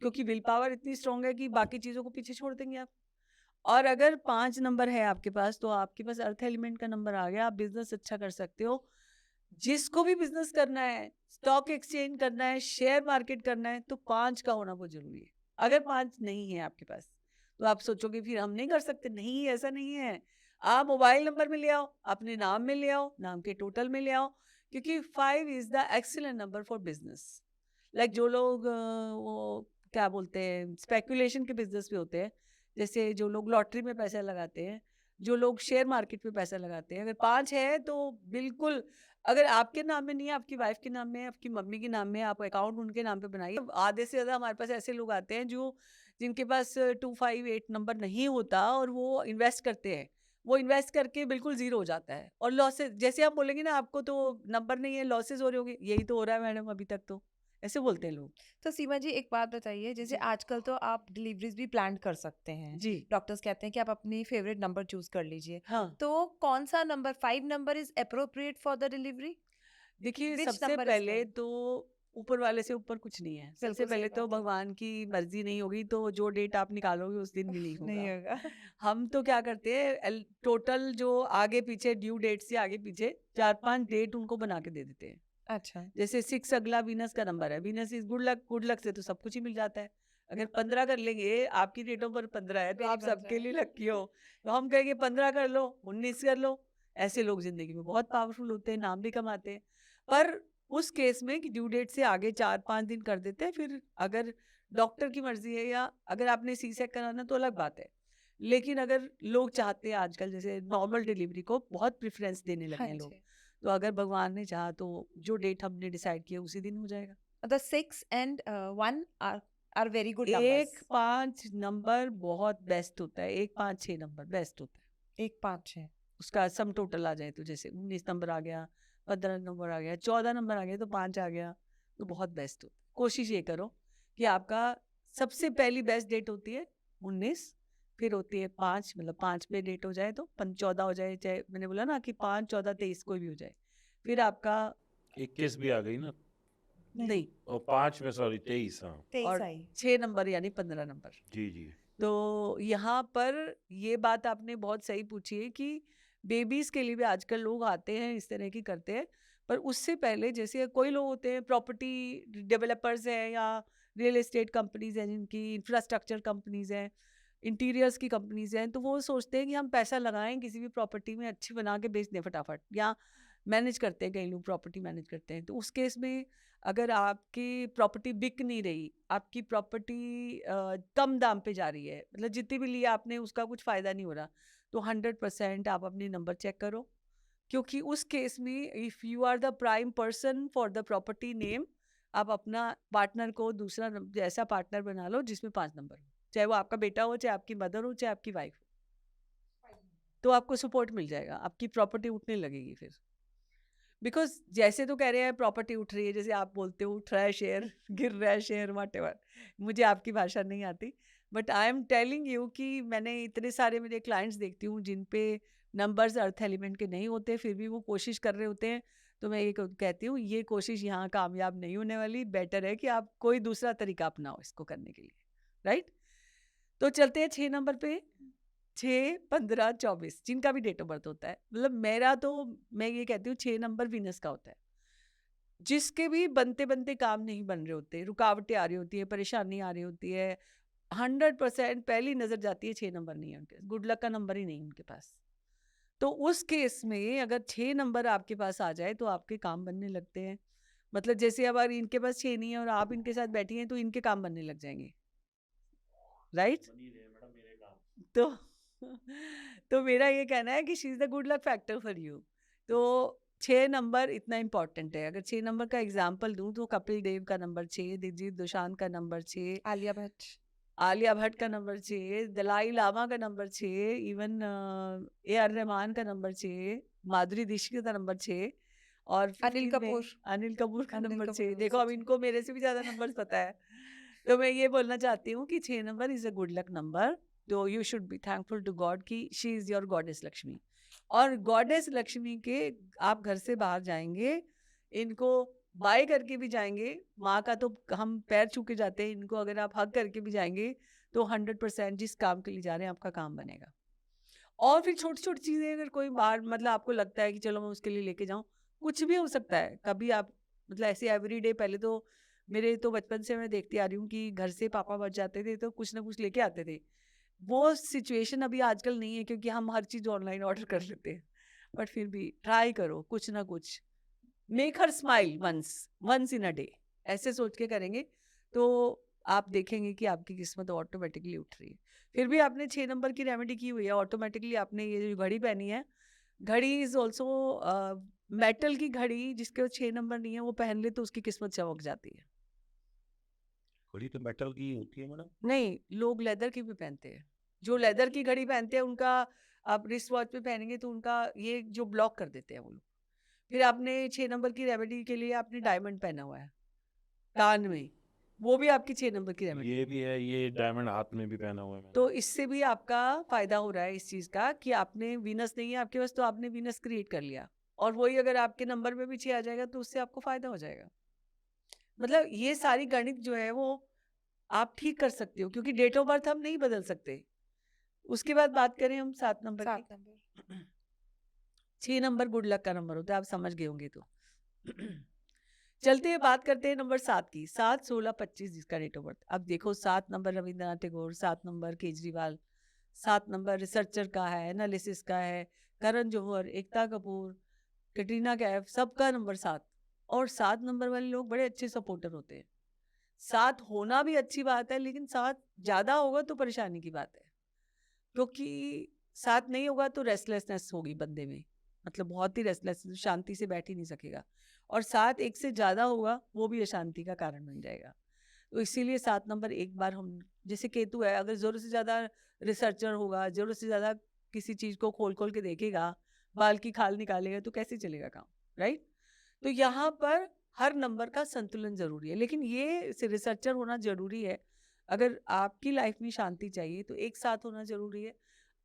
Speaker 2: क्योंकि विल पावर इतनी स्ट्रांग है कि बाकी चीजों को पीछे छोड़ देंगे आप। और अगर 5 नंबर है आपके पास तो आपके पास अर्थ एलिमेंट का नंबर आ गया, आप बिजनेस अच्छा कर सकते हो। जिसको भी बिजनेस करना है, स्टॉक एक्सचेंज करना है, शेयर मार्केट करना है, तो 5 का होना बहुत जरूरी है। अगर 5 नहीं है आपके पास तो आप सोचोगे फिर हम नहीं कर सकते। नहीं, ऐसा नहीं है। आप मोबाइल नंबर में ले आओ, अपने नाम में ले आओ, नाम के टोटल में ले आओ, क्योंकि 5 is the excellent number for business. Like जो लोग वो क्या बोलते हैं, स्पेकुलेशन के बिजनेस पे होते हैं, जैसे जो लोग लॉटरी में पैसा लगाते हैं, जो लोग शेयर मार्केट में पैसा लगाते हैं, अगर 5 है तो बिल्कुल, अगर आपके नाम में नहीं है, आपकी वाइफ के नाम में है, आपकी मम्मी के नाम में है, आप अकाउंट उनके नाम पे बनाइए। आधे से ज्यादा हमारे पास ऐसे लोग आते हैं जो जिनके पास 258 नंबर नहीं होता और वो इन्वेस्ट करते हैं। वो इन्वेस्ट करके बिल्कुल जीरो हो जाता है और लॉसेस, जैसे आप बोलेंगे ना आपको तो नंबर नहीं है, लॉसेस हो रहे होंगे, यही तो हो रहा है मैडम अभी तक, तो ऐसे बोलते हैं लोग।
Speaker 3: तो सीमा जी एक बात बताइए, जैसे
Speaker 2: जी।
Speaker 3: आजकल तो आप डिलीवरीज भी प्लान कर सकते हैं।
Speaker 2: जी।
Speaker 3: डॉक्टर्स कहते हैं कि आप अपनी फेवरेट नंबर चूज कर लीजिए।
Speaker 2: हाँ,
Speaker 3: तो कौन सा number 5 number is appropriate for the delivery?
Speaker 2: देखिए
Speaker 3: विच
Speaker 2: सबसे
Speaker 3: नंबर इज
Speaker 2: पहले
Speaker 3: गुड?
Speaker 2: तो ऊपर वाले से ऊपर कुछ नहीं है। सबसे
Speaker 3: बिल्कुल सही
Speaker 2: पहले तो
Speaker 3: बात है।
Speaker 2: भगवान की मर्जी नहीं होगी तो जो डेट आप निकालोगे उस दिन भी नहीं
Speaker 3: नहीं
Speaker 2: होगा।
Speaker 3: होगा।
Speaker 2: हम तो क्या करते हैं, टोटल जो आगे पीछे ड्यू डेट से आगे पीछे 4-5 डेट उनको बना के दे देते हैं।
Speaker 3: अच्छा।
Speaker 2: जैसे 6 अगला वीनस का नंबर है, Venus is good luck, good luck से तो सब कुछ ही मिल जाता है। अगर 15 कर लेंगे, आपकी डेट ऑफ बर्थ 15 है तो
Speaker 3: मेरी
Speaker 2: आप
Speaker 3: 15
Speaker 2: सबके
Speaker 3: है।
Speaker 2: लिए लकी हो। तो हम कहेंगे 15 कर लो, 19 कर लो। ऐसे लोग जिंदगी में बहुत पावरफुल होते हैं, नाम भी कमाते हैं। पर उस केस में कि ड्यू डेट से आगे 4-5 दिन कर देते हैं, फिर अगर डॉक्टर की मर्जी है या अगर आपने सी सेक कराना तो अलग बात है। लेकिन अगर लोग चाहते हैं आजकल जैसे नॉर्मल डिलीवरी को बहुत प्रेफरेंस देने लगे
Speaker 3: हाँ
Speaker 2: हैं लोग,
Speaker 3: जी।
Speaker 2: तो अगर भगवान ने चाहा तो जो डेट हमने डिसाइड किया उसी दिन हो जाएगा।
Speaker 3: The 6 and 1 are very good
Speaker 2: 1,
Speaker 3: numbers.
Speaker 2: 5 number बहुत बेस्ट होता है, 1, 5, 6 नंबर बेस्ट होता है।
Speaker 3: 1 5 6।
Speaker 2: उसका सम टोटल आ जाए तो जैसे 19 नंबर आ गया, 15 नंबर आ गया, 14 नंबर आ गया, तो 5 आ गया, तो बहुत बेस्ट होता है। कोशिश ये करो कि आपका सबसे पहली बेस्ट डेट होती है 19, फिर होती है 5, मतलब 5 पे डेट हो जाए तो 14 हो जाए, चाहे मैंने बोला ना कि 5, 14, 23 कोई भी हो जाए, फिर आपका
Speaker 1: 21 भी आ गई ना,
Speaker 2: नहीं,
Speaker 1: और 5 में सॉरी 23, हाँ
Speaker 3: 23
Speaker 2: और
Speaker 3: आई।
Speaker 2: 6 नंबर यानी 15 नंबर।
Speaker 1: जी जी।
Speaker 2: तो यहाँ पर ये बात आपने बहुत सही पूछी है कि बेबीज के लिए भी आजकल लोग आते हैं, इस तरह की करते हैं। पर उससे पहले जैसे कोई लोग होते हैं प्रॉपर्टी डेवलपर्स हैं या रियल एस्टेट कंपनीज हैं, जिनकी इंफ्रास्ट्रक्चर कंपनीज हैं, इंटीरियर्स की कंपनीज हैं, तो वो सोचते हैं कि हम पैसा लगाएं किसी भी प्रॉपर्टी में, अच्छी बना के बेच दें फटाफट, या मैनेज करते हैं, कई लोग प्रॉपर्टी मैनेज करते हैं। तो उस केस में अगर आपकी प्रॉपर्टी बिक नहीं रही, आपकी प्रॉपर्टी कम दाम पे जा रही है, मतलब जितनी भी ली आपने उसका कुछ फायदा नहीं हो रहा, तो 100% आप अपने नंबर चेक करो। क्योंकि उस केस में if you are the prime person for the property name, आप अपना पार्टनर को दूसरा ऐसा पार्टनर बना लो जिसमें 5 नंबर हो, चाहे वो आपका बेटा हो, चाहे आपकी मदर हो, चाहे आपकी वाइफ हो, तो आपको सपोर्ट मिल जाएगा, आपकी प्रॉपर्टी उठने लगेगी फिर। बिकॉज जैसे तो कह रहे हैं प्रॉपर्टी उठ रही है, जैसे आप बोलते हो उठ रहा है शेयर, गिर रहा है शेयर, व्हाटएवर, मुझे आपकी भाषा नहीं आती, but I am telling you कि मैंने इतने सारे मेरे क्लाइंट्स देखती हूँ जिन पे नंबर्स अर्थ एलिमेंट के नहीं होते, फिर भी वो कोशिश कर रहे होते हैं। तो मैं ये कहती हूँ ये कोशिश यहाँ कामयाब नहीं होने वाली, बेटर है कि आप कोई दूसरा तरीका अपनाओ इसको करने के लिए, राइट। तो चलते हैं 6 नंबर पे। 6, 15, 24 जिनका भी डेट ऑफ बर्थ होता है, मतलब मेरा तो मैं ये कहती हूँ 6 नंबर वीनस का होता है। जिसके भी बनते बनते काम नहीं बन रहे होते, रुकावटें आ रही होती है, परेशानी आ रही होती है, 100% पहली नजर जाती है 6 नंबर नहीं है उनके, गुड लक का नंबर ही नहीं उनके पास। तो उस केस में अगर 6 नंबर आपके पास आ जाए तो आपके काम बनने लगते हैं। मतलब जैसे अब अगर इनके पास 6 नहीं है और आप इनके साथ बैठी हैं तो इनके काम बनने लग जाएंगे, राइट?
Speaker 1: बनी रहे मैडम मेरे काम।
Speaker 2: तो तो मेरा ये कहना है कि she is the good luck factor for you. तो 6 नंबर इतना इम्पोर्टेंट है। अगर 6 नंबर का एग्जाम्पल दूं तो कपिल देव का नंबर 6, दिलजीत दोसांझ का नंबर 6,
Speaker 3: आलिया भट्ट,
Speaker 2: आलिया भट्ट का नंबर 6, दलाई लामा का number 6, even A R Rahman का नंबर 6, माधुरी दीक्षित का नंबर 6 और
Speaker 3: अनिल
Speaker 2: 15 में
Speaker 3: कपूर,
Speaker 2: अनिल कपूर का
Speaker 3: अनिल
Speaker 2: नंबर
Speaker 3: कपूर
Speaker 2: 6।
Speaker 3: नंबर
Speaker 2: देखो अब
Speaker 3: 6।
Speaker 2: इनको मेरे से भी ज़्यादा नंबर पता है। तो मैं ये बोलना चाहती हूँ कि 6 number is a good luck number. तो you should be thankful to God कि she is your goddess Lakshmi. और गॉडेस लक्ष्मी के आप घर से बाहर जाएंगे, इनको बाय करके भी जाएंगे, माँ का तो हम पैर छू के जाते हैं, इनको अगर आप हग करके भी जाएंगे तो 100% जिस काम के लिए जा रहे हैं आपका काम बनेगा। और फिर छोटी छोटी चीज़ें अगर कोई बार मतलब आपको लगता है कि चलो मैं उसके लिए लेके जाऊँ, कुछ भी हो सकता है। कभी आप मतलब ऐसे एवरीडे, पहले तो मेरे तो बचपन से मैं देखती आ रही हूँ कि घर से पापा बच जाते थे तो कुछ ना कुछ लेके आते थे। वो सिचुएशन अभी आजकल नहीं है क्योंकि हम हर चीज़ ऑनलाइन ऑर्डर कर लेते हैं। बट फिर भी ट्राई करो कुछ ना कुछ, make her smile once in a day, ऐसे सोच के करेंगे तो आप देखेंगे कि आपकी किस्मत ऑटोमेटिकली उठ रही है। फिर भी आपने 6 नंबर की रेमेडी की हुई है, ऑटोमेटिकली आपने ये जो घड़ी पहनी है, घड़ी इज ऑल्सो मेटल की घड़ी, जिसके 6 नंबर नहीं है वो पहन ले तो उसकी किस्मत चमक जाती है।
Speaker 1: घड़ी तो मेटल की होती है मैडम।
Speaker 2: नहीं, लोग लेदर की भी पहनते हैं। जो लेदर की घड़ी पहनते हैं उनका आप रिस्ट वॉच पे पहनेंगे तो उनका ये जो ब्लॉक कर देते हैं वो लोग। फिर आपने 6 नंबर की रेमेडी के लिए आपने डायमंड पहना हुआ है कान में, वो भी आपकी 6 नंबर की रेमेडी।
Speaker 1: ये भी है, ये डायमंड हाथ में भी पहना हुआ है मैंने।
Speaker 2: तो इससे भी आपका फायदा हो रहा है इस चीज का कि आपने वीनस नहीं है आपके पास तो आपने वीनस क्रिएट कर लिया, और वही अगर आपके नंबर में भी 6 आ जाएगा तो उससे आपको फायदा हो जाएगा। मतलब ये सारी गणित जो है वो आप ठीक कर सकते हो क्योंकि डेट ऑफ बर्थ हम नहीं बदल सकते। उसके बाद बात करें हम 7 नंबर की।
Speaker 3: 7 नंबर।
Speaker 2: 6 नंबर गुड लक का नंबर होता है, आप समझ गए होंगे तो। चलते हैं बात करते हैं नंबर 7 की। 7, 16, 25 जिसका डेट ऑफ बर्थ। अब देखो 7 number Rabindranath Tagore, 7 number Kejriwal, 7 number researcher का है, एनालिसिस का है, करण जौहर, एकता कपूर, कटरीना कैफ, सबका नंबर 7। और 7 नंबर वाले लोग बड़े अच्छे सपोर्टर होते हैं। 7 होना भी अच्छी बात है लेकिन 7 ज्यादा होगा तो परेशानी की बात है, क्योंकि 7 नहीं होगा तो रेस्टलेसनेस होगी बंदे में, मतलब बहुत ही रेस्टलेस, शांति से बैठ ही नहीं सकेगा। और 7 एक से ज्यादा होगा वो भी अशांति का कारण बन जाएगा। तो इसीलिए 7 नंबर एक बार हम, जैसे केतु है, अगर जरूरत से ज्यादा रिसर्चर होगा, जरूरत से ज्यादा किसी चीज को खोल खोल के देखेगा, बाल की खाल निकालेगा तो कैसे चलेगा काम, राइट? तो यहाँ पर हर नंबर का संतुलन जरूरी है, लेकिन ये रिसर्चर होना जरूरी है। अगर आपकी लाइफ में शांति चाहिए तो एक साथ होना जरूरी है।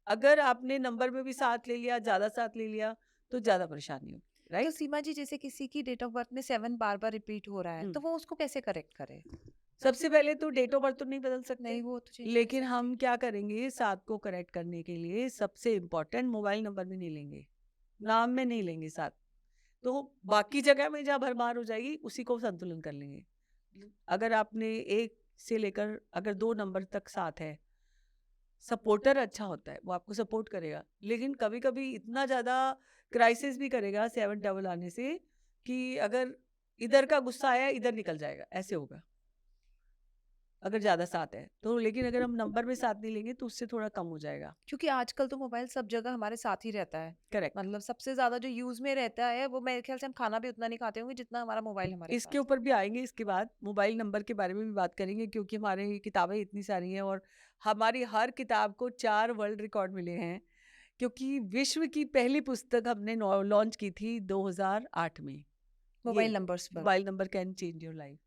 Speaker 2: अगर आपने नंबर में भी साथ ले लिया, ज्यादा साथ ले लिया तो ज्यादा परेशानी होगी,
Speaker 3: तो
Speaker 2: राइट?
Speaker 3: सीमा जी, जैसे किसी की डेट ऑफ बर्थ में 7 बार बार रिपीट हो रहा है तो वो उसको कैसे करेक्ट करे?
Speaker 2: सबसे पहले तो डेट ऑफ बर्थ तो नहीं बदल सकते,
Speaker 3: नहीं, वो तो चेंज
Speaker 2: लेकिन हम क्या करेंगे, 7 को करेक्ट करने के लिए सबसे इम्पोर्टेंट मोबाइल नंबर में नहीं लेंगे, नाम में नहीं लेंगे 7। तो बाकी जगह में जहाँ भरमार हो जाएगी उसी को संतुलन कर लेंगे। अगर आपने 1 से लेकर अगर 2 नंबर तक साथ है, सपोर्टर अच्छा होता है, वो आपको सपोर्ट करेगा, लेकिन कभी कभी इतना ज्यादा क्राइसिस भी करेगा 7 डबल आने से कि अगर इधर का गुस्सा आया इधर निकल जाएगा, ऐसे होगा अगर ज्यादा साथ है तो। लेकिन अगर हम नंबर में साथ नहीं लेंगे तो उससे थोड़ा कम हो जाएगा।
Speaker 3: क्योंकि आजकल तो मोबाइल सब जगह हमारे साथ ही रहता है।
Speaker 2: करेक्ट।
Speaker 3: मतलब सबसे ज्यादा जो यूज में रहता है वो मेरे ख्याल से हम खाना भी उतना नहीं खाते होंगे जितना हमारा मोबाइल हमारे
Speaker 2: इसके
Speaker 3: पास।
Speaker 2: ऊपर भी आएंगे, इसके बाद मोबाइल नंबर के बारे में भी बात करेंगे क्योंकि हमारी किताबें इतनी सारी हैं और हमारी हर किताब को 4 वर्ल्ड रिकॉर्ड मिले हैं, क्योंकि विश्व की पहली पुस्तक हमने लॉन्च की थी 2008 में।
Speaker 3: मोबाइल
Speaker 2: ये
Speaker 3: नंबर्स पर।
Speaker 2: Mobile number can change your life,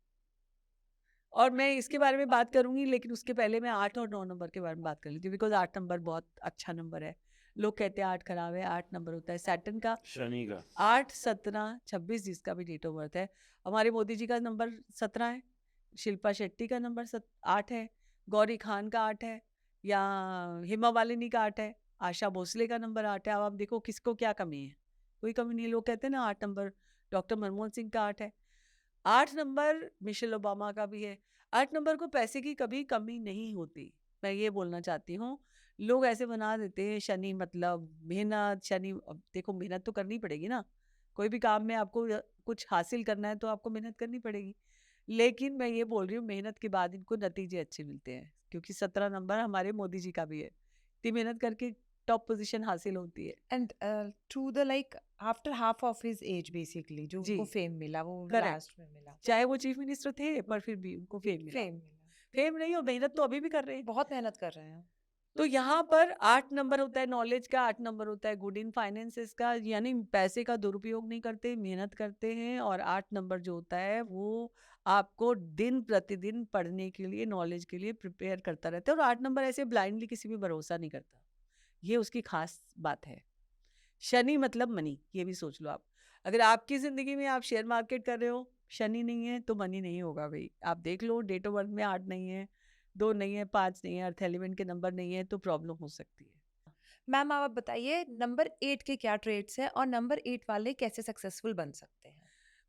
Speaker 2: और मैं इसके बारे में बात करूंगी, लेकिन उसके पहले मैं 8 और 9 नंबर के बारे में बात कर लेती हूँ, बिकॉज 8 नंबर बहुत अच्छा नंबर है। लोग कहते हैं 8 खराब है, 8 नंबर होता है सैटर्न का,
Speaker 1: शनि का।
Speaker 2: 8, 17, 26 जिसका भी डेट ऑफ बर्थ है। हमारे मोदी जी का नंबर 17 है, शिल्पा शेट्टी का नंबर 8 है, गौरी खान का 8 है, या हेमा मालिनी का 8 है, आशा भोसले का नंबर 8 है। अब आप देखो किसको क्या कमी है, कोई कमी नहीं है। लोग कहते हैं ना 8 नंबर डॉक्टर मनमोहन सिंह का 8 है। 8 नंबर मिशेल ओबामा का भी है। 8 नंबर को पैसे की कभी कमी नहीं होती, मैं ये बोलना चाहती हूँ। लोग ऐसे बना देते हैं शनि मतलब मेहनत, शनि अब देखो मेहनत तो करनी पड़ेगी ना, कोई भी काम में आपको कुछ हासिल करना है तो आपको मेहनत करनी पड़ेगी। लेकिन मैं ये बोल रही हूँ मेहनत के बाद इनको नतीजे अच्छे मिलते हैं, क्योंकि 17 नंबर हमारे मोदी जी का भी है। इतनी मेहनत करके टॉप पोजीशन हासिल होती है।
Speaker 3: And through the like after half of his age basically जो
Speaker 2: जी,
Speaker 3: उनको फेम मिला वो
Speaker 2: करेक्ट।
Speaker 3: लास्ट में मिला,
Speaker 2: चाहे वो चीफ मिनिस्टर थे पर फिर भी उनको फेम मिला।
Speaker 3: फेम मिला,
Speaker 2: फेम नहीं और मेहनत तो अभी भी कर रहे हैं।
Speaker 3: बहुत मेहनत कर रहे हैं।
Speaker 2: तो यहाँ पर 8 नंबर होता है नॉलेज का, 8 नंबर होता है गुड इन फाइनेंसेस का, यानी पैसे का दुरुपयोग नहीं करते, मेहनत करते हैं। और 8 नंबर जो होता है वो आपको दिन प्रतिदिन पढ़ने के लिए, नॉलेज के लिए प्रिपेयर करता रहता है। और 8 नंबर ऐसे ब्लाइंडली किसी भी भरोसा नहीं करता, ये उसकी खास बात है। शनि मतलब मनी, ये भी सोच लो आप। अगर आपकी जिंदगी में आप शेयर मार्केट कर रहे हो, शनि नहीं है तो मनी नहीं होगा भाई। आप देख लो डेट ऑफ बर्थ में 8 नहीं है, 2 नहीं है, 5 नहीं है, अर्थ एलिमेंट के नंबर नहीं है, तो प्रॉब्लम हो सकती है।
Speaker 3: मैम आप बताइए नंबर 8 के क्या ट्रेड्स हैं और नंबर 8 वाले कैसे सक्सेसफुल बन सकते हैं?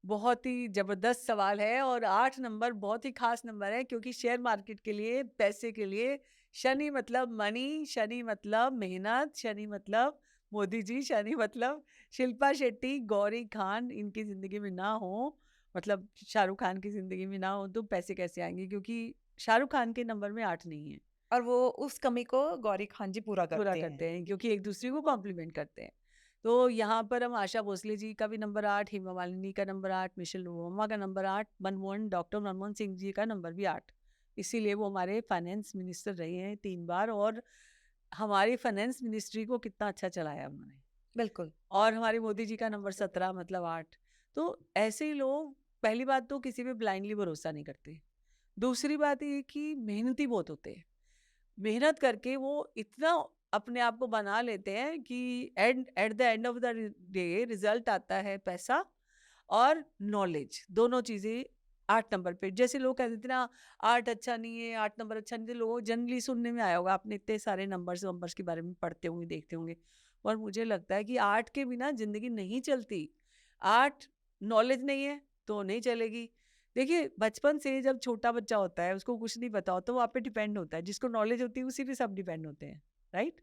Speaker 2: बहुत ही जबरदस्त सवाल है। और 8 नंबर बहुत ही खास नंबर है, क्योंकि शेयर मार्केट के लिए, पैसे के लिए शनि मतलब मनी, शनि मतलब मेहनत, शनि मतलब मोदी जी, शनि मतलब शिल्पा शेट्टी, गौरी खान इनकी जिंदगी में ना हो, मतलब शाहरुख खान की जिंदगी में ना हो, तो पैसे कैसे आएंगे? क्योंकि शाहरुख खान के नंबर में 8 नहीं है।
Speaker 3: और वो उस कमी को गौरी खान जी पूरा
Speaker 2: पूरा
Speaker 3: करते
Speaker 2: करते
Speaker 3: हैं।
Speaker 2: हैं क्योंकि एक दूसरे को कॉम्प्लीमेंट करते हैं। तो यहाँ पर हम आशा भोसले जी का भी नंबर 8, हेमा मालिनी का नंबर 8, मिशेल ओबामा का नंबर 8, डॉक्टर मनमोहन सिंह जी का नंबर भी 8। इसीलिए वो हमारे फाइनेंस मिनिस्टर रहे हैं 3 बार, और हमारी फाइनेंस मिनिस्ट्री को कितना अच्छा चलाया उन्होंने।
Speaker 3: बिल्कुल।
Speaker 2: और हमारे मोदी जी का नंबर 17 मतलब 8। तो ऐसे ही लोग, पहली बात तो किसी पे ब्लाइंडली भरोसा नहीं करते। दूसरी बात ये कि मेहनती बहुत होते हैं। मेहनत करके वो इतना अपने आप को बना लेते हैं कि at the end of the day result आता है पैसा और नॉलेज, दोनों चीजें 8 नंबर पे। जैसे लोग कहते थे ना 8 अच्छा नहीं है, 8 नंबर अच्छा नहीं, तो लोगों जनरली सुनने में आया होगा, आपने इतने सारे नंबर्स नंबर्स के बारे में पढ़ते होंगे, देखते होंगे। और मुझे लगता है कि 8 के बिना जिंदगी नहीं चलती। 8 नॉलेज नहीं है तो नहीं चलेगी। देखिए बचपन से जब छोटा बच्चा होता है, उसको कुछ नहीं पता होता, तो वो आप पे डिपेंड होता है। जिसको नॉलेज होती है उसी पे सब डिपेंड होते हैं, राइट?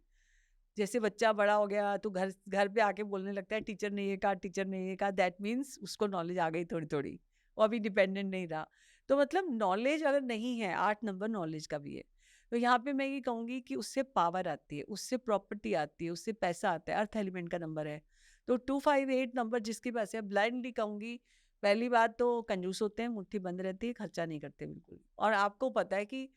Speaker 2: जैसे बच्चा बड़ा हो गया तो घर घर पे आके बोलने लगता है टीचर ने ये कहा, टीचर ने ये कहा, दैट मीन्स उसको नॉलेज आ गई थोड़ी थोड़ी, वो अभी डिपेंडेंट नहीं रहा। तो मतलब नॉलेज अगर नहीं है, 8 नंबर नॉलेज का भी है, तो यहाँ पे मैं ये कहूँगी कि उससे पावर आती है, उससे प्रॉपर्टी आती है, उससे पैसा आता है। अर्थ एलिमेंट का नंबर है। तो 258 नंबर जिसके पास है, ब्लाइंडली कहूँगी, पहली बात तो कंजूस होते हैं, मुट्ठी बंद रहती है, खर्चा नहीं करते बिल्कुल। और आपको पता है कि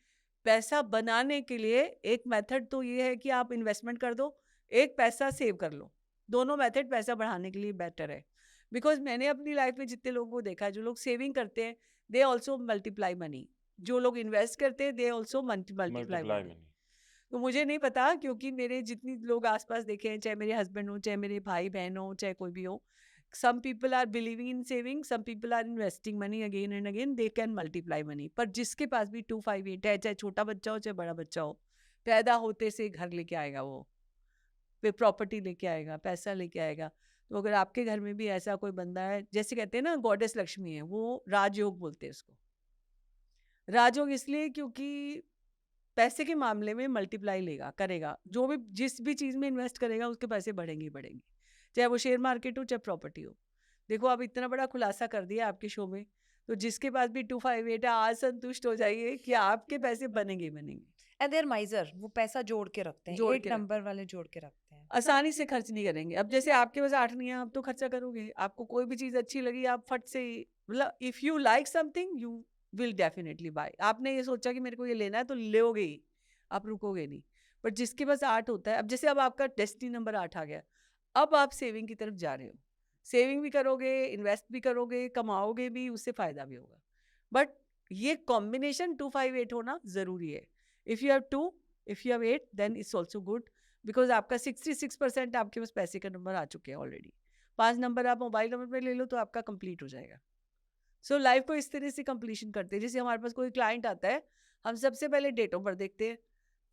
Speaker 2: पैसा बनाने के लिए एक मेथड तो ये है कि आप इन्वेस्टमेंट कर दो, एक पैसा सेव कर लो। दोनों मेथड पैसा बढ़ाने के लिए बेटर है। बिकॉज मैंने अपनी लाइफ में जितने लोगों को देखा है, जो लोग सेविंग करते हैं दे ऑल्सो मल्टीप्लाई मनी, जो लोग इन्वेस्ट करते हैं they also multiply
Speaker 1: multiply
Speaker 2: money.
Speaker 1: Money.
Speaker 2: तो मुझे नहीं पता, क्योंकि मेरे जितनी लोग आसपास देखे हैं, चाहे मेरे हस्बैंड हो, चाहे मेरे भाई बहन हो, चाहे कोई भी हो, some people are believing in saving, some people are investing money again and again, they can multiply money। पर जिसके पास भी 258 है, चाहे छोटा बच्चा हो चाहे बड़ा बच्चा हो, पैदा होते से घर लेके आएगा, वो फिर प्रॉपर्टी लेके आएगा, पैसा लेके आएगा। तो अगर आपके घर में भी ऐसा कोई बंदा है, जैसे कहते हैं ना गॉडेस लक्ष्मी है, वो राजयोग बोलते हैं उसको। राजयोग इसलिए क्योंकि पैसे के मामले में मल्टीप्लाई लेगा, करेगा, जो भी जिस भी चीज़ में इन्वेस्ट करेगा उसके पैसे बढ़ेंगे ही बढ़ेंगे, चाहे वो शेयर मार्केट हो चाहे प्रॉपर्टी हो। देखो अब इतना बड़ा खुलासा कर दिया आपके शो में, तो जिसके पास भी 258 है, आज संतुष्ट हो जाइए कि आपके पैसे बनेंगे ही बनेंगे।
Speaker 3: एंड देयर माइजर वो पैसा जोड़ के रखते हैं,
Speaker 2: जोड़
Speaker 3: 8
Speaker 2: के रख-
Speaker 3: नंबर वाले जोड़ के रखते हैं।
Speaker 2: आसानी से खर्च नहीं करेंगे। अब जैसे आपके पास 8 नहीं है, आप तो खर्चा करोगे। आपको कोई भी चीज़ अच्छी लगी, आप फट से, मतलब if you like something you will definitely buy. आपने ये सोचा कि मेरे को ये लेना है तो लोगे ही, आप रुकोगे नहीं। बट जिसके पास 8 होता है, अब जैसे अब आपका डेस्टिनी नंबर 8 आ गया, अब आप सेविंग की तरफ जा रहे हो, सेविंग भी करोगे, इन्वेस्ट भी करोगे, कमाओगे भी, उससे फ़ायदा भी होगा। बट ये कॉम्बिनेशन 258 होना ज़रूरी है। If you have 2, if you have 8 then it's also good, because आपका 66% आपके पास पैसे का नंबर आ चुके हैं ऑलरेडी। 5 नंबर आप मोबाइल नंबर पे ले लो तो आपका कंप्लीट हो जाएगा। सो लाइफ को इस तरह से कंप्लीशन करते हैं। जैसे हमारे पास कोई क्लाइंट आता है, हम सबसे पहले डेट ऑफ बर्थ देखते हैं,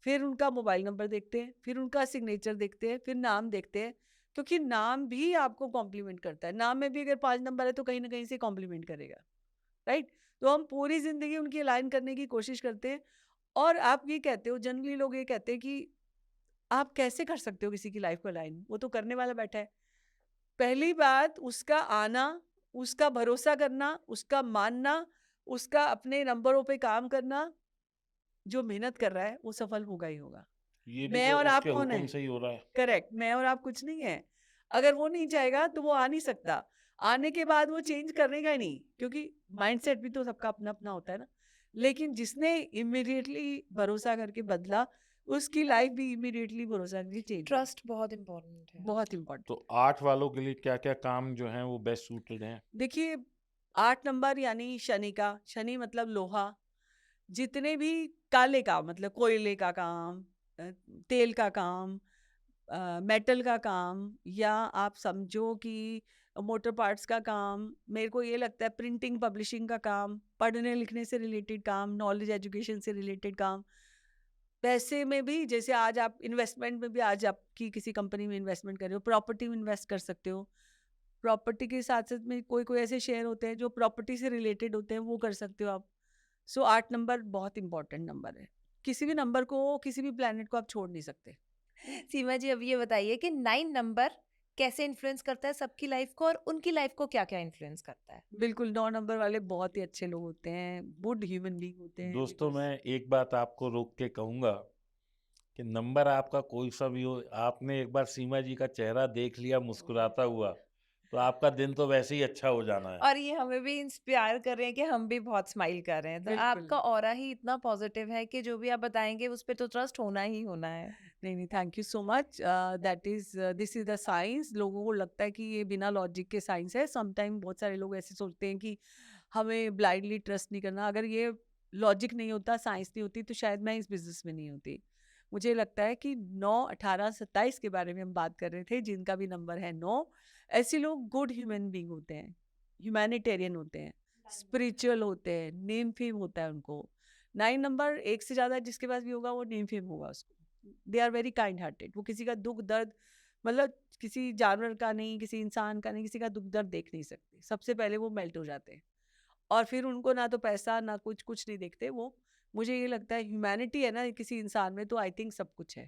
Speaker 2: फिर उनका मोबाइल नंबर देखते हैं, फिर उनका सिग्नेचर देखते हैं, फिर नाम देखते हैं, क्योंकि नाम भी आपको कॉम्प्लीमेंट करता है। नाम में भी अगर 5 नंबर है तो कहीं ना कहीं से कॉम्प्लीमेंट करेगा, राइट? तो हम पूरी ज़िंदगी उनकी अलाइन करने की कोशिश करते हैं। और आप ये कहते हो, जनरली लोग ये कहते हैं कि आप कैसे कर सकते हो किसी की लाइफ को अलाइन, वो तो करने वाला बैठा है। पहली बात, उसका आना, उसका भरोसा करना, उसका मानना, उसका अपने नंबरों पे काम करना, जो मेहनत कर रहा है वो सफल होगा ही होगा।
Speaker 1: ये भी
Speaker 2: मैं
Speaker 1: तो
Speaker 2: और आप
Speaker 1: उसके
Speaker 2: कौन
Speaker 1: हुक्म
Speaker 2: है?
Speaker 1: से ही हो रहा है।
Speaker 2: करेक्ट, मैं और आप कुछ नहीं है। अगर वो नहीं चाहेगा तो वो आ नहीं सकता। आने के बाद वो चेंज करेगा ही नहीं, क्योंकि माइंडसेट भी तो सबका अपना अपना होता है ना। लेकिन जिसने इमीडिएटली भरोसा करके बदला, उसकी लाइफ भी इमीडिएटली भरोसा करके चेंज हुई।
Speaker 3: ट्रस्ट बहुत इम्पोर्टेंट है।
Speaker 2: बहुत इंपॉर्टेंट।
Speaker 1: तो 8 वालों के लिए क्या-क्या काम जो हैं वो बेस्ट सूटेड हैं?
Speaker 2: देखिए, 8 नंबर यानी शनि का, शनि मतलब लोहा। जितने भी काले काम, मतलब कोयले का काम, अ, तेल का काम, मेटल का काम, या आप समझो कि मोटर पार्ट्स का काम, मेरे को ये लगता है प्रिंटिंग पब्लिशिंग का काम, पढ़ने लिखने से रिलेटेड काम, नॉलेज एजुकेशन से रिलेटेड काम। पैसे में भी, जैसे आज आप इन्वेस्टमेंट में भी, आज आपकी किसी कंपनी में इन्वेस्टमेंट कर रहे हो, प्रॉपर्टी में इन्वेस्ट कर सकते हो। प्रॉपर्टी के साथ साथ में कोई कोई ऐसे शेयर होते हैं जो प्रॉपर्टी से रिलेटेड होते हैं, वो कर सकते हो आप। सो 8 नंबर बहुत इंपॉर्टेंट नंबर है। किसी भी नंबर को, किसी भी प्लैनेट को आप छोड़ नहीं सकते।
Speaker 3: सीमा जी, अब ये बताइए कि 9 नंबर कैसे इन्फ्लुएंस करता है सबकी लाइफ को, और उनकी लाइफ को क्या-क्या इन्फ्लुएंस करता है?
Speaker 2: बिल्कुल, 9 नंबर वाले बहुत ही अच्छे लोग होते हैं, गुड ह्यूमन बीइंग होते हैं,
Speaker 1: दोस्तों,
Speaker 2: बिकॉज़
Speaker 1: मैं एक बात आपको रोक के कहूँगा कि नंबर आपका कोई सा भी हो, आपने एक बार सीमा जी का चेहरा देख लिया मुस्कुराता हुआ, तो आपका दिन तो वैसे ही अच्छा हो जाना है।
Speaker 3: और ये हमें भी इंस्पायर कर रहे हैं कि हम भी बहुत स्माइल कर रहे हैं। तो
Speaker 2: बिल्कुल।
Speaker 3: आपका ऑरा ही इतना पॉजिटिव है कि जो भी आप बताएँगे उस पे तो ट्रस्ट होना ही होना है।
Speaker 2: नहीं, नहीं, thank you so much. That is, this is the science. लोगों को लगता है कि ये बिना लॉजिक के साइंस है। समटाइम बहुत सारे लोग ऐसे सोचते हैं कि हमें ब्लाइंडली ट्रस्ट नहीं करना। अगर ये लॉजिक नहीं होता, साइंस नहीं होती, तो शायद मैं इस बिज़नेस में नहीं होती। मुझे लगता है कि 9, 18, 27 के बारे में हम बात कर रहे थे, जिनका भी नंबर है 9, ऐसे लोग गुड ह्यूमन बीइंग होते हैं, ह्यूमैनिटेरियन होते हैं, स्पिरिचुअल होते हैं, नेम फेम होता है उनको। 9 नंबर, एक से ज़्यादा जिसके पास भी होगा वो नेम फेम होगा उसको। They are very kind hearted. वो किसी का दुख दर्द, मतलब किसी जानवर का नहीं, किसी इंसान का नहीं, किसी का दुख दर्द देख नहीं सकते। सबसे पहले वो मेल्ट हो जाते हैं, और फिर उनको ना तो पैसा ना कुछ कुछ नहीं देखते वो। मुझे ये लगता है ह्यूमैनिटी है ना किसी इंसान में, तो आई थिंक सब कुछ है।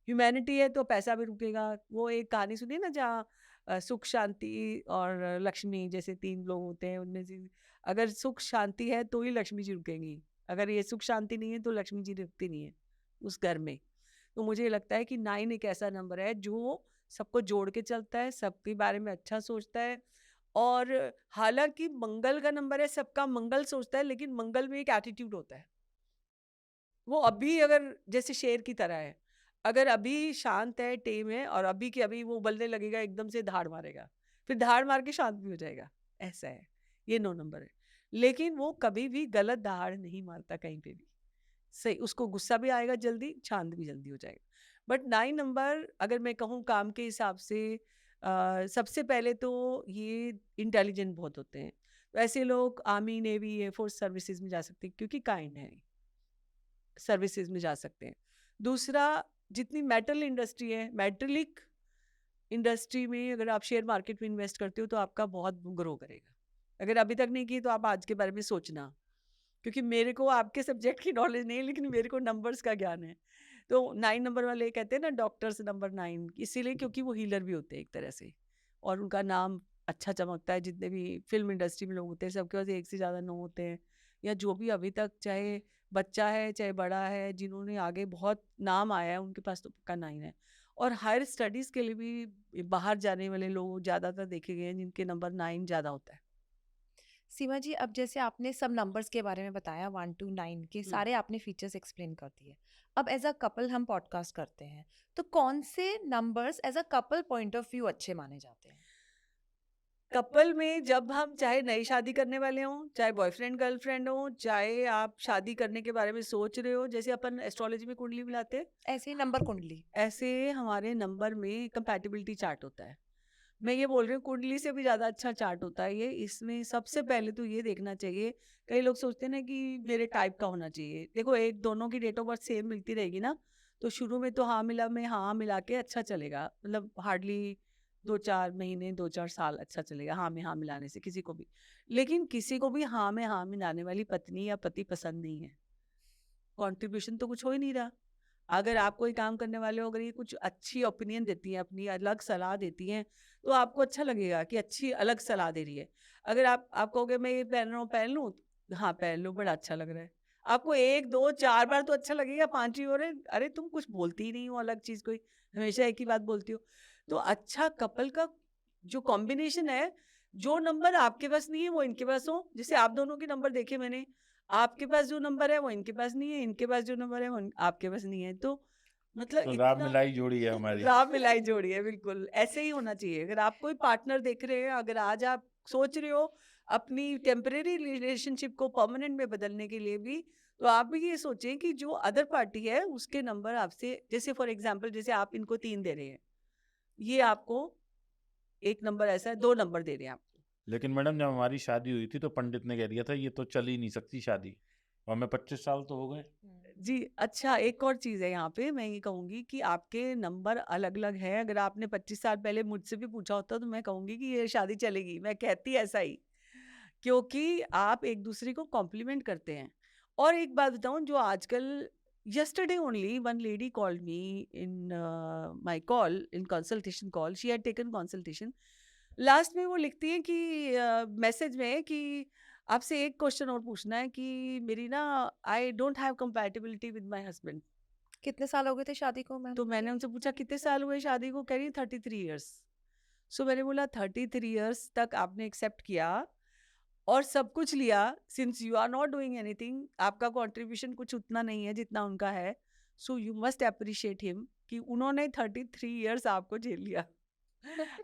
Speaker 2: ह्यूमैनिटी है तो पैसा भी रुकेगा। वो एक कहानी सुनिए ना, जहाँ सुख शांति और लक्ष्मी जैसे 3 लोग होते हैं, उनमें से अगर सुख शांति है तो ही लक्ष्मी जी रुकेंगी। अगर ये सुख शांति नहीं है तो लक्ष्मी जी रुकती नहीं है उस घर में। तो मुझे लगता है कि 9 एक ऐसा नंबर है जो सबको जोड़ के चलता है, सबके बारे में अच्छा सोचता है। और हालांकि मंगल का नंबर है, सबका मंगल सोचता है, लेकिन मंगल में एक एटीट्यूड होता है। वो अभी अगर जैसे शेर की तरह है, अगर अभी शांत है, टेम है, और अभी के अभी वो उबलने लगेगा, एकदम से धाड़ मारेगा, फिर धाड़ मार के शांत भी हो जाएगा। ऐसा है, ये 9 नंबर है। लेकिन वो कभी भी गलत दहाड़ नहीं मारता कहीं पे भी। सही, उसको गुस्सा भी आएगा जल्दी, शांत भी जल्दी हो जाएगा। बट 9 नंबर, अगर मैं कहूँ काम के हिसाब से, सबसे पहले तो ये इंटेलिजेंट बहुत होते हैं। तो ऐसे लोग आर्मी, नेवी, एयरफोर्स सर्विसेज में जा सकते हैं, क्योंकि काइंड है, सर्विसेज में जा सकते हैं। दूसरा, जितनी मेटल इंडस्ट्री है, मेटलिक इंडस्ट्री में अगर आप शेयर मार्केट में इन्वेस्ट करते हो तो आपका बहुत ग्रो करेगा। अगर अभी तक नहीं की तो आप आज के बारे में सोचना, क्योंकि मेरे को आपके सब्जेक्ट की नॉलेज नहीं है, लेकिन मेरे को नंबर्स का ज्ञान है। तो 9 नंबर वाले कहते हैं ना डॉक्टर्स नंबर 9, इसीलिए क्योंकि वो हीलर भी होते हैं एक तरह से, और उनका नाम अच्छा चमकता है। जितने भी फिल्म इंडस्ट्री में लोग होते हैं, सबके पास एक से ज़्यादा 9 होते हैं। या जो भी अभी तक, चाहे बच्चा है चाहे बड़ा है, जिन्होंने आगे बहुत नाम आया है, उनके पास तो पक्का 9 है। और हायर स्टडीज़ के लिए भी बाहर जाने वाले लोग ज़्यादातर देखे गए हैं जिनके नंबर 9 ज़्यादा होता है।
Speaker 3: सीमा जी, अब जैसे आपने सब नंबर्स के बारे में बताया 1 टू 9 के सारे आपने फीचर्स एक्सप्लेन कर दिए। अब एज़ अ कपल हम पॉडकास्ट करते हैं, तो कौन से numbers as a couple point of view अच्छे माने जाते हैं?
Speaker 2: कपल में जब हम चाहे नई शादी करने वाले हों, चाहे बॉयफ्रेंड गर्लफ्रेंड हो, चाहे आप शादी करने के बारे में सोच रहे हो, जैसे अपन एस्ट्रोलॉजी में कुंडली मिलाते हैं,
Speaker 3: ऐसे ही नंबर कुंडली।
Speaker 2: ऐसे हमारे नंबर में कंपैटिबिलिटी चार्ट होता है। मैं ये बोल रही हूँ, कुंडली से भी ज़्यादा अच्छा चार्ट होता है ये। इसमें सबसे पहले तो ये देखना चाहिए, कई लोग सोचते हैं ना कि मेरे टाइप का होना चाहिए। देखो, एक दोनों की डेट ऑफ बर्थ सेम मिलती रहेगी ना, तो शुरू में तो हाँ मिला में हाँ मिला के अच्छा चलेगा, मतलब हार्डली 2-4 महीने, 2-4 साल अच्छा चलेगा हाँ में हाँ मिलाने से किसी को भी। लेकिन किसी को भी हाँ में हाँ मिलाने वाली पत्नी या पति पसंद नहीं है। कंट्रीब्यूशन तो कुछ हो ही नहीं रहा। अगर आप कोई काम करने वाले हो, अगर ये कुछ अच्छी ओपिनियन देती हैं, अपनी अलग सलाह देती हैं, तो आपको अच्छा लगेगा कि अच्छी अलग सलाह दे रही है। अगर आप कहोगे मैं ये पहन रहा हूँ, पहन लूँ? हाँ, पहन लो, बड़ा अच्छा लग रहा है। आपको 1, 2, 4 बार तो अच्छा लगेगा, 5वीं बार अरे तुम कुछ बोलती ही नहीं हो अलग चीज़ कोई, हमेशा एक ही बात बोलती हो। तो अच्छा कपल का जो कॉम्बिनेशन है, जो नंबर आपके पास नहीं है वो इनके पास हो। जैसे आप दोनों के नंबर देखे मैंने, आपके पास जो नंबर है वो इनके पास नहीं है, इनके पास जो नंबर है वो आपके पास नहीं है। तो मतलब
Speaker 1: तो राम
Speaker 2: इतना
Speaker 1: मिलाई जोड़ी है हमारी।
Speaker 2: राम मिलाई जोड़ी है, बिल्कुल ऐसे ही होना चाहिए। अगर आप कोई पार्टनर देख रहे हैं, अगर आज आप सोच रहे हो अपनी टेम्परेरी रिलेशनशिप को परमानेंट में बदलने के लिए भी, तो आप भी ये सोचें कि जो अदर पार्टी है उसके नंबर आपसे, जैसे फॉर एग्जाम्पल जैसे आप इनको 3 दे रहे हैं, ये आपको 1 नंबर ऐसा है, 2 नंबर दे रहे हैं आपको।
Speaker 1: लेकिन मैडम जब हमारी शादी हुई थी तो पंडित ने कह दिया था ये तो चल ही नहीं सकती शादी, और हमें 25 साल तो हो गए।
Speaker 2: जी, अच्छा एक और चीज़ है यहाँ पे, मैं ये कहूँगी कि आपके नंबर अलग-अलग हैं। अगर आपने 25 साल पहले मुझसे भी पूछा होता तो मैं कहूँगी कि ये शादी चलेगी, मैं कहती ऐसा ही। क्योंकि आप एक-दूसरे को कॉम्प्लीमेंट करते हैं। और एक बात बताऊँ, जो आजकल yesterday only one lady called me in my call, in consultation call, she had taken consultation. Last में वो लिखती हैं कि मैसेज में कि आपसे एक क्वेश्चन और पूछना है कि मेरी ना I don't have compatibility with my husband.
Speaker 3: कितने साल हो गए थे शादी को मैम?
Speaker 2: तो मैंने उनसे पूछा कितने साल हुए शादी को, कह रही 33 इयर्स। सो मैंने बोला 33 इयर्स तक आपने एक्सेप्ट किया और सब कुछ लिया, since you are not doing anything, आपका कंट्रीब्यूशन कुछ उतना नहीं है जितना उनका है, so you must appreciate him कि उन्होंने 33 इयर्स आपको झेल लिया।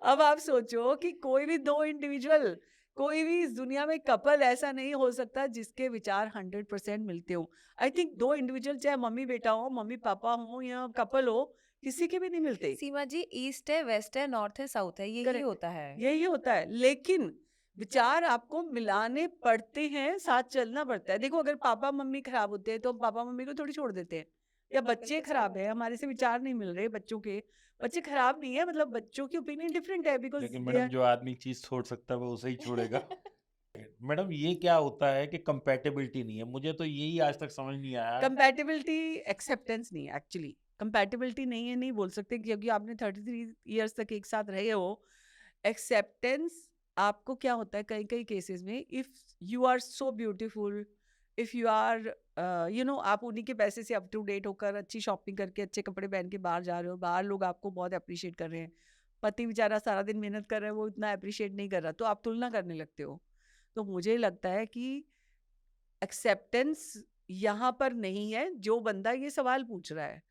Speaker 2: अब आप सोचो कि कोई भी 2 इंडिविजुअल, कोई भी इस दुनिया में कपल ऐसा नहीं हो सकता जिसके विचार 100% मिलते हो। आई थिंक 2 इंडिविजुअल, चाहे मम्मी बेटा हो, मम्मी पापा हो या कपल हो, किसी के भी नहीं मिलते।
Speaker 3: सीमा जी, ईस्ट है, वेस्ट है, नॉर्थ है, साउथ है, यही
Speaker 2: करेक्ट,
Speaker 3: होता है।
Speaker 2: यही होता है। लेकिन विचार आपको मिलाने पड़ते हैं, साथ चलना पड़ता है। देखो अगर पापा मम्मी खराब होते हैं तो हम पापा मम्मी को थोड़ी छोड़ देते हैं, या बच्चे
Speaker 3: बिल्कुल सही
Speaker 2: खराब
Speaker 3: बात
Speaker 2: है,
Speaker 3: है।
Speaker 2: हमारे से विचार नहीं मिल रहे बच्चों के, बच्चे खराब नहीं है, मतलब बच्चों की ओपिनियन डिफरेंट है, बिकॉज
Speaker 1: लेकिन
Speaker 2: दे
Speaker 1: मैडम
Speaker 2: आर
Speaker 1: जो आदमी चीज छोड़ सकता है वो उसे ही छोड़ेगा। मैडम ये क्या होता है कि कंपैटिबिलिटी नहीं है, मुझे तो यही आज तक समझ नहीं आया।
Speaker 2: कंपैटिबिलिटी एक्सेप्टेंस नहीं है एक्चुअली। कंपैटिबिलिटी नहीं है, नहीं बोल सकते क्योंकि आपने 33 इयर्स तक एक साथ रहे हो। एक्सेप्टेंस आपको क्या होता है कई कई केसेस में, if you are so beautiful, if you are you know, आप उन्हीं के पैसे से अप टू डेट होकर अच्छी शॉपिंग करके अच्छे कपड़े पहन के बाहर जा रहे हो, बाहर लोग आपको बहुत अप्रिशिएट कर रहे हैं, पति बेचारा सारा दिन मेहनत कर रहा है, वो इतना अप्रिशिएट नहीं कर रहा, तो आप तुलना करने लगते हो। तो मुझे लगता है कि एक्सेप्टेंस यहाँ पर नहीं है, जो बंदा ये सवाल पूछ रहा है।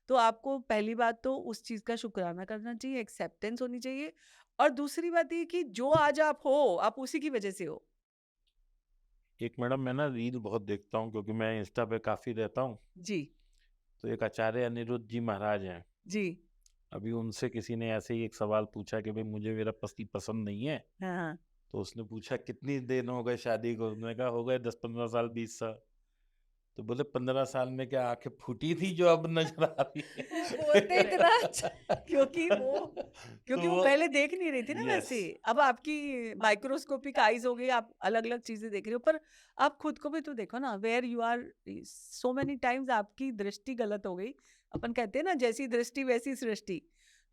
Speaker 2: तो आपको पहली बात तो उस चीज़ का शुक्राना करना चाहिए, एक्सेप्टेंस होनी चाहिए। और दूसरी बात ये कि जो आज आप हो, आप उसी की वजह से हो।
Speaker 1: एक मैडम मैं ना रील बहुत देखता हूँ क्योंकि मैं इंस्टा पे काफी रहता हूँ।
Speaker 2: जी,
Speaker 1: तो एक आचार्य अनिरुद्ध जी महाराज हैं,
Speaker 2: जी।
Speaker 1: अभी उनसे किसी ने ऐसे ही एक सवाल पूछा कि भाई मुझे मेरा पति पसंद नहीं है।
Speaker 2: हाँ, हाँ।
Speaker 1: तो उसने पूछा कितनी दिन हो गए शादी को, उसने कहा हो गए 10-15 साल 20 साल। तो बोले 15 साल में क्या आंखें फूटी थी जो अब नजर आ रही
Speaker 3: वो बोलते इतना अच्छा।
Speaker 1: है।
Speaker 2: क्योंकि वो
Speaker 1: तो
Speaker 2: क्योंकि वो पहले देख नहीं रही थी ना
Speaker 1: यस,
Speaker 2: वैसे। अब आपकी माइक्रोस्कोपिक आईज़ हो गई, आप अलग-अलग चीज़ें देख रहे हो, पर आप खुद को भी तो देखो ना, where you are so many times आपकी दृष्टि गलत हो गई। अपन कहते हैं ना, जैसी दृष्टि वैसी सृष्टि।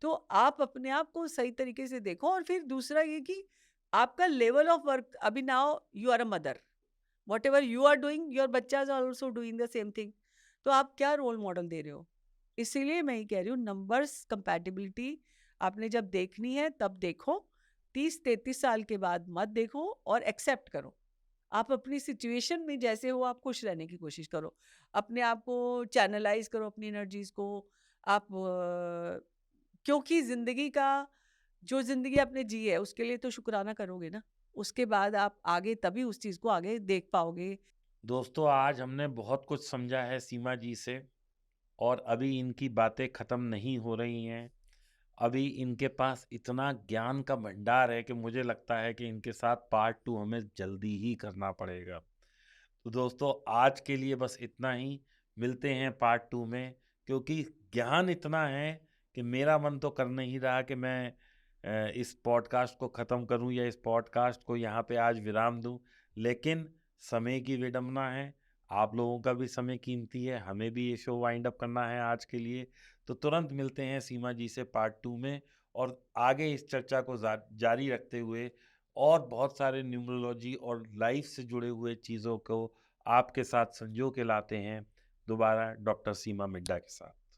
Speaker 2: तो आप अपने आप को सही तरीके से देखो। और फिर दूसरा ये कि आपका लेवल ऑफ वर्क, अभी now you are a mother, whatever you are doing your बच्चाज are also doing the same thing. तो आप क्या रोल मॉडल दे रहे हो? इसीलिए मैं ये कह रही हूँ, नंबर्स कंपैटिबिलिटी आपने जब देखनी है तब देखो, 30-33 साल के बाद मत देखो, और एक्सेप्ट करो। आप अपनी सिचुएशन में जैसे हो आप खुश रहने की कोशिश करो, अपने आप को चैनलाइज करो, अपनी एनर्जीज को। आप क्योंकि जिंदगी का, जो जिंदगी आपने जी है उसके लिए तो शुक्राना करोगे ना, उसके बाद आप आगे तभी उस चीज को आगे देख पाओगे।
Speaker 1: दोस्तों आज हमने बहुत कुछ समझा है सीमा जी से, और अभी इनकी बातें खत्म नहीं हो रही हैं। अभी इनके पास इतना ज्ञान का भंडार है कि मुझे लगता है कि इनके साथ पार्ट 2 हमें जल्दी ही करना पड़ेगा। तो दोस्तों आज के लिए बस इतना ही, मिलते हैं पार्ट 2 में, क्योंकि ज्ञान इतना है कि मेरा मन तो कर नहीं रहा कि मैं इस पॉडकास्ट को ख़त्म करूं या इस पॉडकास्ट को यहाँ पे आज विराम दूं, लेकिन समय की विडंबना है। आप लोगों का भी समय कीमती है, हमें भी ये शो वाइंड अप करना है आज के लिए। तो तुरंत मिलते हैं सीमा जी से पार्ट 2 में, और आगे इस चर्चा को जारी रखते हुए और बहुत सारे न्यूमरोलॉजी और लाइफ से जुड़े हुए चीज़ों को आपके साथ संजो के लाते हैं दोबारा डॉक्टर सीमा मिड्डा के साथ।